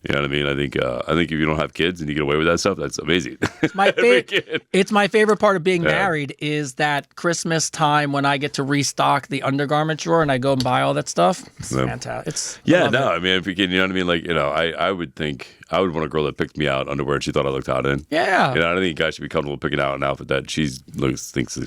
You know what I mean? I think if you don't have kids and you get away with that stuff, that's amazing. It's my favorite part of being married is that Christmas time when I get to restock the undergarment drawer and I go and buy all that stuff. It's fantastic. I mean, if you can, you know what I mean? Like, I would think I would want a girl that picked me out underwear and she thought I looked hot in. Yeah. I don't think a guy should be comfortable picking out an outfit that she thinks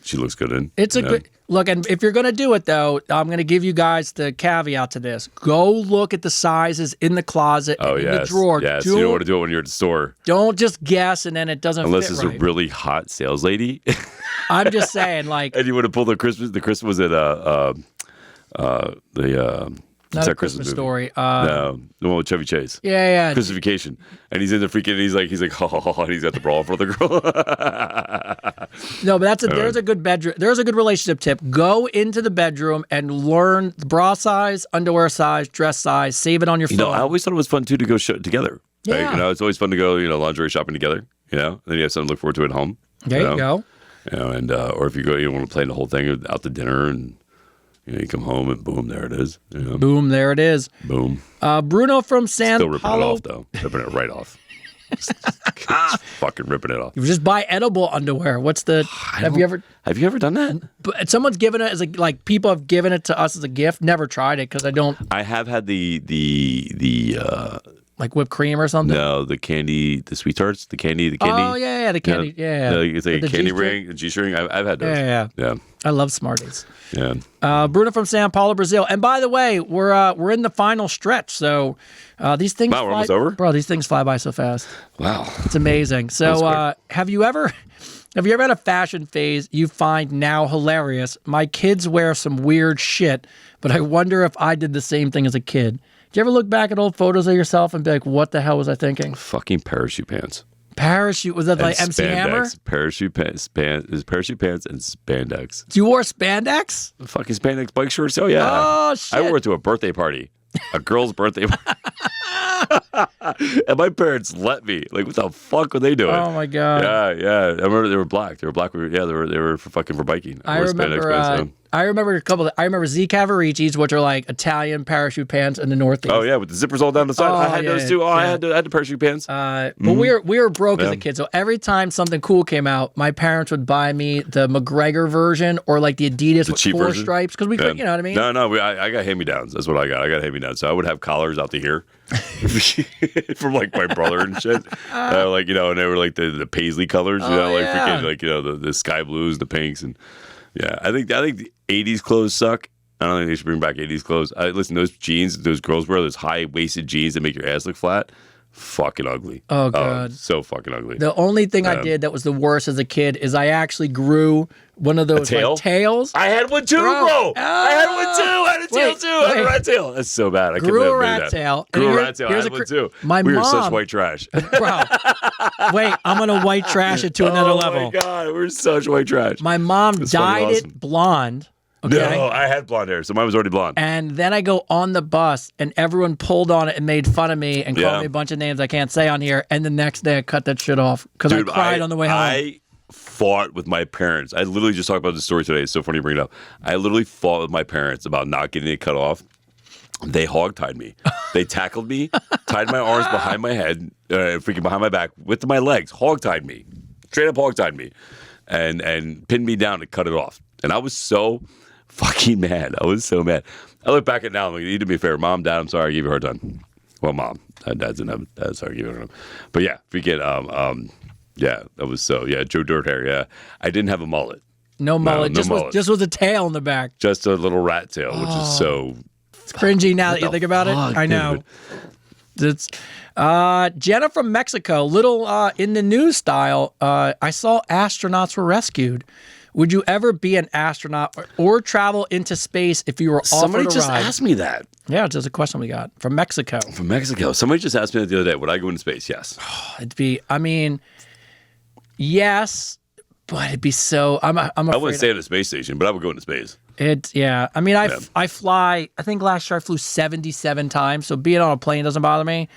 she looks good in. It's a good look, and if you're gonna do it though, I'm gonna give you guys the caveat to this. Go look at the sizes in the closet in the drawer. Yes, you don't want to do it when you're at the store. Don't just guess and then it doesn't unless fit it's right. a really hot sales lady. I'm just saying, like, and you would have pulled the Christmas was at not a Christmas Story. No, the one with Chevy Chase. Yeah. Christmas Vacation, and he's in the freaking. He's like, and he's got the bra for the girl. No, but there's a good bedroom. There's a good relationship tip. Go into the bedroom and learn bra size, underwear size, dress size. Save it on your phone. I always thought it was fun too to go together. Yeah. Right? It's always fun to go lingerie shopping together. Then you have something to look forward to at home. There you go. And or if you go, you want to plan the whole thing out to dinner and. You come home and boom, there it is. Boom, there it is. Boom. Bruno from San Paulo. Still ripping it off, though. Ripping it right off. Just fucking ripping it off. You just buy edible underwear. Have you ever done that? But someone's given it as people have given it to us as a gift. Never tried it because I don't. I have had the like whipped cream or something. No, the candy, the sweet tarts, the candy. Oh yeah, the candy. Yeah. It's like a candy ring, a G-string. I've had those. Yeah. I love Smarties. Yeah. Bruno from Sao Paulo, Brazil. And by the way, we're in the final stretch. So these things. Wow, we're almost over. Bro, these things fly by so fast. Wow, it's amazing. So have you ever had a fashion phase you find now hilarious? My kids wear some weird shit, but I wonder if I did the same thing as a kid. Do you ever look back at old photos of yourself and be like, what the hell was I thinking? Fucking parachute pants. Parachute? Was that and like MC Hammer? Parachute pants and spandex. You wore spandex? Fucking spandex bike shorts? Oh, yeah. Oh, shit. I wore it to a birthday party. A girl's birthday party. And my parents let me. Like, what the fuck were they doing? Oh, my God. Yeah. I remember they were black. They were black. They were for biking. I remember I remember a couple. I remember Z Cavaricci's, which are like Italian parachute pants in the Northeast. Oh yeah, with the zippers all down the side. I had those too. I had the parachute pants. But we were broke as a kid, so every time something cool came out, my parents would buy me the McGregor version or like the Adidas with cheap 4 version? stripes because we could, you know what I mean? No, I got hand-me-downs. That's what I got. I got hand-me-downs. So I would have collars out to here from like my brother and shit. Like, you know, and they were like the paisley colors, you know, like freaking like, you know, the sky blues, the pinks, and yeah. I think the 80s clothes suck. I don't think they should bring back 80s clothes. Listen, those jeans, those girls wear those high-waisted jeans that make your ass look flat. Fucking ugly. Oh, God. So fucking ugly. The only thing I did that was the worst as a kid is I actually grew one of those tail? like, tails. I had one too, bro. I had one too. I had a tail too. I had a rat tail. That's so bad. I grew a rat tail. Grew a rat tail. I had one too. We were such white trash. Bro, wait, I'm going to white trash it to another level. Oh, my God. We're such white trash. My mom dyed it blonde. Okay. No, I had blonde hair, so mine was already blonde. And then I go on the bus, and everyone pulled on it and made fun of me and called me a bunch of names I can't say on here. And the next day, I cut that shit off because I cried on the way home. I fought with my parents. I literally just talked about this story today. It's so funny you bring it up. I literally fought with my parents about not getting it cut off. They hog-tied me. They tackled me, tied my arms behind my head, freaking behind my back, with my legs, hog-tied me. Straight up hog-tied me. And pinned me down to cut it off. And I was so fucking mad. I was so mad. I look back at it now. I'm like, you did me a favor. Mom, Dad, I'm sorry. I gave you a hard time. Well, Mom. Dad's in heaven. Dad, sorry. I gave you a hard time. But yeah, freaking, yeah, that was so, yeah, Joe Dirt hair, yeah. I didn't have a mullet. No mullet. No mullet. Just was a tail in the back. Just a little rat tail, which is so... It's cringy now that you think about it. I know. It's Jenna from Mexico, little in the news style. I saw astronauts were rescued. Would you ever be an astronaut or travel into space if you were offered a ride? Somebody just asked me that. Yeah, it's just a question we got from Mexico. From Mexico. Somebody just asked me that the other day. Would I go into space? Yes. It'd be, I mean, yes, but it'd be so, I'm afraid. I wouldn't stay at a space station, but I would go into space. Yeah. I mean, I fly, I think last year I flew 77 times, so being on a plane doesn't bother me.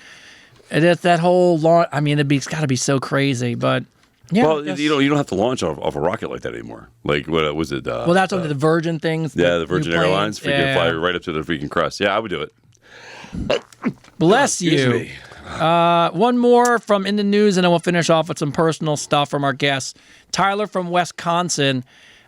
And it's that whole long, I mean, it's got to be so crazy, but... Yeah, well, you don't have to launch off a rocket like that anymore. Like, what was it? Well, that's only the Virgin things. Yeah, the Virgin Airlines freaking fly right up to the freaking crust. Yeah, I would do it. Bless you. One more from in the news, and then we'll finish off with some personal stuff from our guests. Tyler from Wisconsin.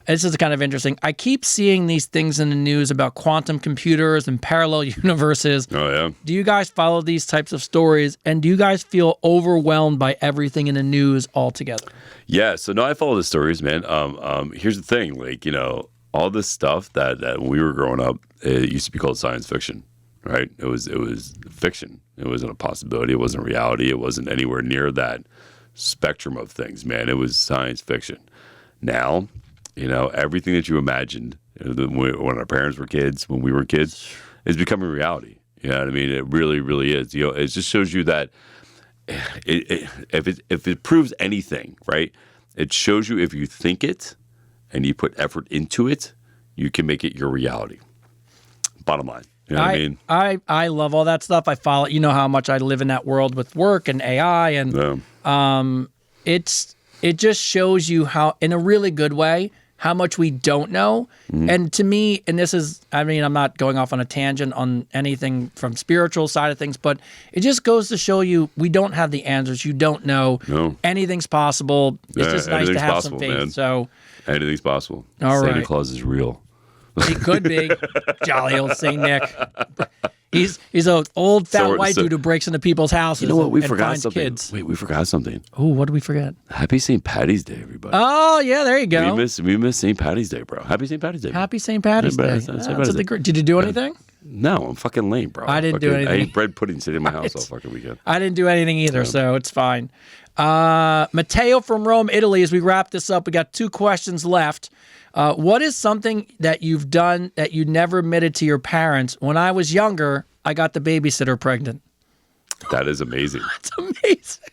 This is kind of interesting. I keep seeing these things in the news about quantum computers and parallel universes. Oh, yeah. Do you guys follow these types of stories? And do you guys feel overwhelmed by everything in the news altogether? Yeah. So, no, I follow the stories, man. Here's the thing. Like, you know, all this stuff that when we were growing up, it used to be called science fiction, right? It was fiction. It wasn't a possibility. It wasn't reality. It wasn't anywhere near that spectrum of things, man. It was science fiction. Now... You know, everything that you imagined when our parents were kids, when we were kids, is becoming reality. You know what I mean? It really, really is. You know, it just shows you that if it proves anything, right? It shows you if you think it and you put effort into it, you can make it your reality. Bottom line. You know what I mean? I love all that stuff. I follow. You know how much I live in that world with work and AI, and it just shows you how, in a really good way, how much we don't know. Mm-hmm. And to me, and this is, I mean, I'm not going off on a tangent on anything from spiritual side of things, but it just goes to show you we don't have the answers. You don't know. No. Anything's possible. It's just nice to have some faith. Man. So anything's possible. All Santa right. Claus is real. He could be. Jolly old Saint Nick. He's an old fat white dude who breaks into people's houses. You know what? We and forgot finds something. Kids. Wait, we forgot something. Oh, what did we forget? Happy St. Patty's Day, everybody. Oh, yeah, there you go. We miss St. Patty's Day, bro. Happy St. Patty's Day. Happy St. Patty's Day. Did you do anything? No, I'm fucking lame, bro. I didn't do anything. I ate bread pudding sitting in my house all fucking weekend. I didn't do anything either, so it's fine. Matteo from Rome, Italy, as we wrap this up, we got 2 questions left. What is something that you've done that you never admitted to your parents? When I was younger, I got the babysitter pregnant. That is amazing. That's amazing.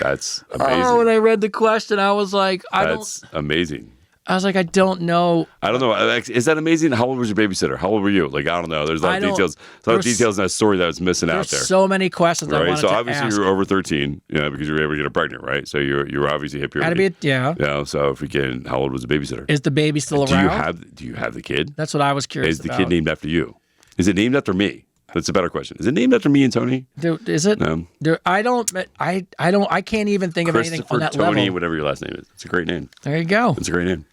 That's amazing. Oh, when I read the question, I was like, That's amazing. I was like, I don't know. I don't know. Is that amazing? How old was your babysitter? How old were you? Like, I don't know. There's a lot of details. There's a lot of details in that story that was missing out there. There's so many questions I wanted so to obviously ask. you were over 13, because you were able to get her pregnant, right? So you were obviously hip Had to be, yeah. So if we can, how old was the babysitter? Is the baby still around? Do you have the kid? That's what I was curious about. Is the kid named after you? Is it named after me? That's a better question. Is it named after me and Tony? Is it? No. I can't even think of anything on that Tony, level. whatever your last name is. It's a great name. There you go. It's a great name.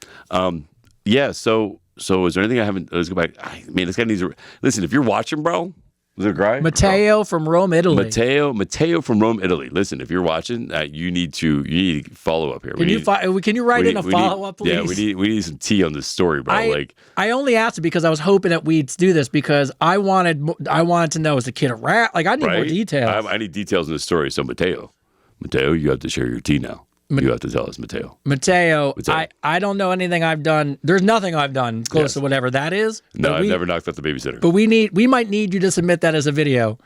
So is there anything I haven't? Let's go back. This guy needs to listen. If you're watching, bro, is it a guy? Matteo from Rome, Italy. Matteo from Rome, Italy. Listen, if you're watching, you need to follow up here. Can you write in a follow up, please? Yeah, we need some tea on this story, bro. I only asked it because I was hoping that we'd do this because I wanted to know, is the kid a rat? Like, I need more details. I need details in the story. So Matteo, you have to share your tea now. You have to tell us, Matteo. Matteo, I don't know anything I've done. There's nothing I've done close to whatever that is. No, I've never knocked out the babysitter. But we might need you to submit that as a video.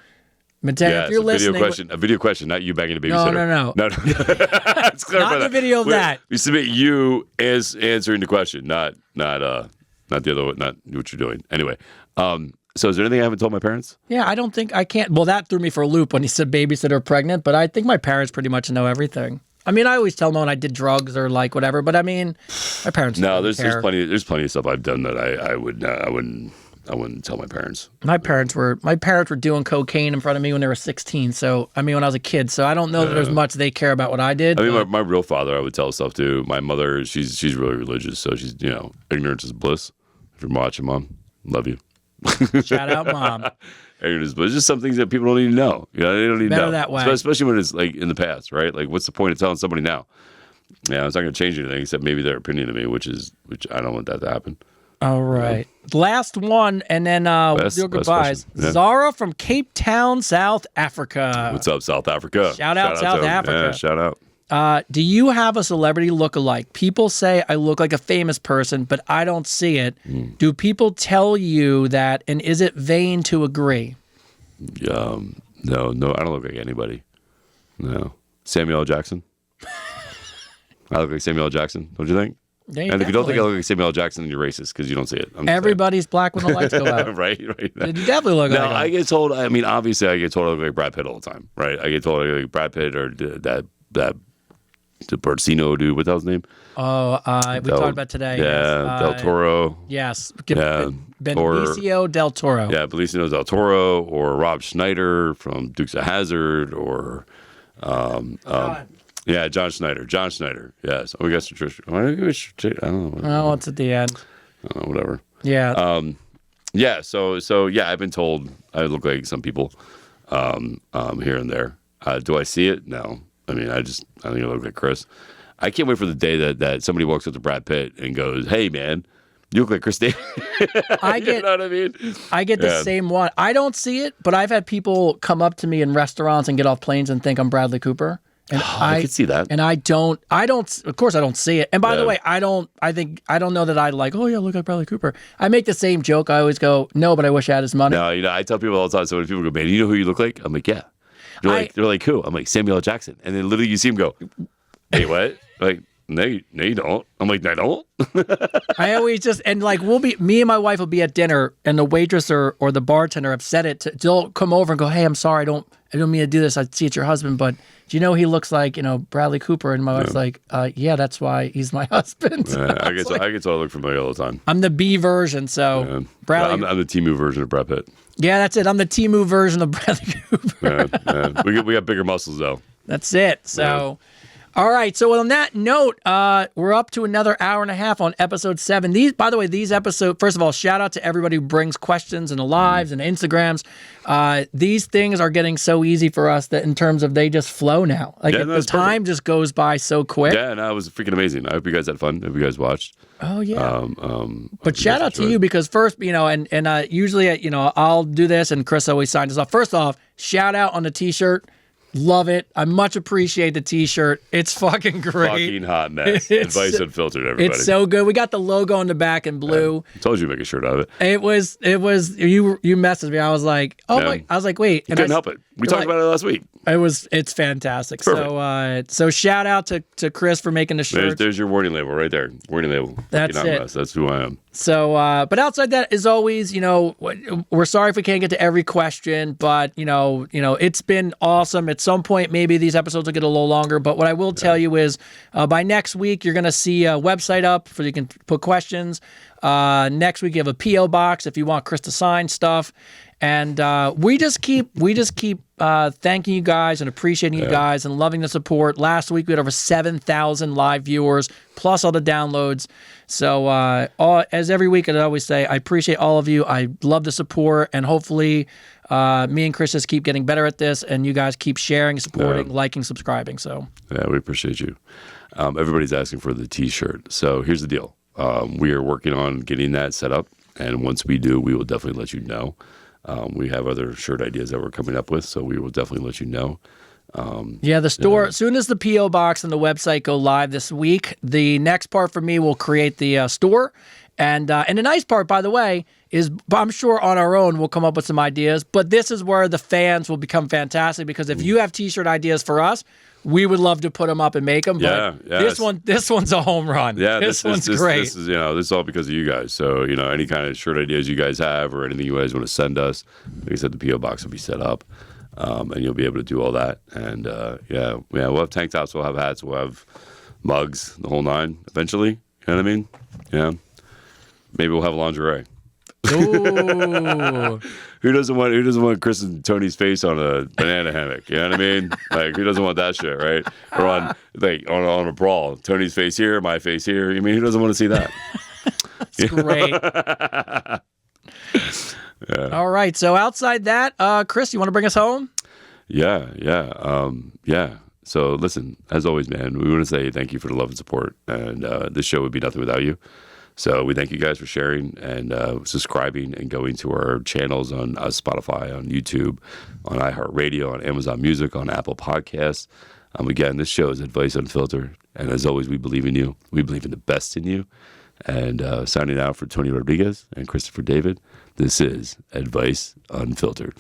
Matteo, if you're listening. A video question, not you banging a babysitter. No. Let's clarify not the video of that. We submit you as answering the question, not the other one, not what you're doing. Anyway, so is there anything I haven't told my parents? Yeah, I don't think I can't. Well, that threw me for a loop when he said babysitter pregnant, but I think my parents pretty much know everything. I mean, I always tell them when I did drugs or like whatever, but I mean, my parents. No, there's plenty of stuff I've done that I wouldn't tell my parents. My parents were doing cocaine in front of me when they were 16. So I mean, when I was a kid. So I don't know that there's much they care about what I did. I mean, my real father, I would tell stuff to. My mother, she's really religious, so she's ignorance is bliss. If you're watching, Mom, love you. Shout out, Mom. Ignorance is bliss. It's just some things that people don't even know. They don't even know. That way. Especially when it's like in the past, right? Like, what's the point of telling somebody now? Yeah, it's not going to change anything except maybe their opinion of me, which I don't want that to happen. All right. Last one, and then we'll do goodbyes. Yeah. Zara from Cape Town, South Africa. What's up, South Africa? Shout out South Africa. Yeah, shout out. Do you have a celebrity look-alike? People say I look like a famous person, but I don't see it. Do people tell you that, and is it vain to agree? No, I don't look like anybody. No. Samuel L. Jackson? I look like Samuel L. Jackson, don't you think? And if you don't think I look like Samuel L. Jackson, then you're racist because you don't see it. Everybody's black when the lights go out. right. You definitely look like him. I get told, obviously I get told I look like Brad Pitt all the time, right? I get told I look like Brad Pitt or that the Bertino dude, what's his name? Oh, we talked about today. Yeah, Del Toro. Yes. Yeah. Benicio Del Toro. Yeah, Benicio Del Toro or Rob Schneider from Dukes of Hazzard or John Schneider. John Schneider. Yes. Oh, we got some Trish. I don't know. Oh, it's at the end. I don't know, whatever. Yeah. So I've been told I look like some people here and there. Do I see it? No. I mean, I think I look like Chris. I can't wait for the day that somebody walks up to Brad Pitt and goes, "Hey, man, you look like Chris Davis." You know what I mean? I get the same one. I don't see it, but I've had people come up to me in restaurants and get off planes and think I'm Bradley Cooper. And I can see that. And I don't, of course I don't see it. And by the way, I don't know that I like, oh yeah, look like Bradley Cooper. I make the same joke. I always go, no, but I wish I had his money. No, I tell people all the time. So when people go, man, you know who you look like? I'm like, yeah. They're like, who? I'm like, Samuel L. Jackson. And then literally you see him go, hey, what? Like, no, you don't. I'm like, no, I don't. I always just, and like, me and my wife will be at dinner and the waitress or the bartender have said it. They'll come over and go, hey, I'm sorry. I don't mean to do this. I see it's your husband, but do you know he looks like, Bradley Cooper? And my wife's like, yeah, that's why he's my husband. I get to look familiar all the time. I'm the B version. So Bradley. I'm the Temu version of Brad Pitt. Yeah, that's it. I'm the Temu version of Bradley Cooper. We got bigger muscles though. That's it. So, all right. So on that note, we're up to another hour and a half on episode 7. By the way, these episodes. First of all, shout out to everybody who brings questions and lives and Instagrams. These things are getting so easy for us that in terms of they just flow now. Like the time just goes by so quick. Yeah, no, it was freaking amazing. I hope you guys had fun. I hope you guys watched. Oh yeah. But shout out to you because first, and usually, I'll do this and Chris always signs us off. First off, shout out on the t-shirt. Love it. I much appreciate the T-shirt. It's fucking great. Fucking hot mess. Advice Unfiltered, everybody. It's so good. We got the logo on the back in blue. I told you to make a shirt out of it. It was. You messaged me. I was like, oh my. I was like, wait. You couldn't help it. We talked about it last week. It's fantastic. Perfect. So shout out to Chris for making the shirt. There's your warning label right there. Warning label. That's it. Mess. That's who I am. So, but outside that, as always, we're sorry if we can't get to every question, but it's been awesome. At some point, maybe these episodes will get a little longer. But what I will tell you is, by next week, you're going to see a website up so you can put questions. Next week, you have a PO box if you want Chris to sign stuff. And we just keep thanking you guys and appreciating you guys and loving the support. Last week we had over 7,000 live viewers plus all the downloads. So as every week, as I always say, I appreciate all of you. I love the support, and hopefully me and Chris just keep getting better at this, and you guys keep sharing, supporting, liking, subscribing. So we appreciate you. Everybody's asking for the T-shirt. So here's the deal. We are working on getting that set up, and once we do, we will definitely let you know. We have other shirt ideas that we're coming up with, so we will definitely let you know. The store, as soon as the P.O. box and the website go live this week, the next part for me will create the store. And the nice part, by the way, is I'm sure on our own we'll come up with some ideas, but this is where the fans will become fantastic, because if you have T-shirt ideas for us, we would love to put them up and make them. But this one's a home run. Yeah, this one's great. This is all because of you guys. So any kind of shirt ideas you guys have or anything you guys want to send us, like I said, the PO box will be set up, and you'll be able to do all that. And we'll have tank tops, we'll have hats, we'll have mugs, the whole nine. Eventually, you know what I mean? Yeah, maybe we'll have lingerie. Ooh. Who doesn't want Chris and Tony's face on a banana hammock? You know what I mean? Like, who doesn't want that shit, right? Or on a brawl, Tony's face here, my face here. I mean, who doesn't want to see that? That's great. All right. So outside that, Chris, you want to bring us home? Yeah. So listen, as always, man, we want to say thank you for the love and support, and this show would be nothing without you. So we thank you guys for sharing and subscribing and going to our channels on Spotify, on YouTube, on iHeartRadio, on Amazon Music, on Apple Podcasts. Again, this show is Advice Unfiltered. And as always, we believe in you. We believe in the best in you. And signing out for Tony Rodriguez and Christopher David, this is Advice Unfiltered.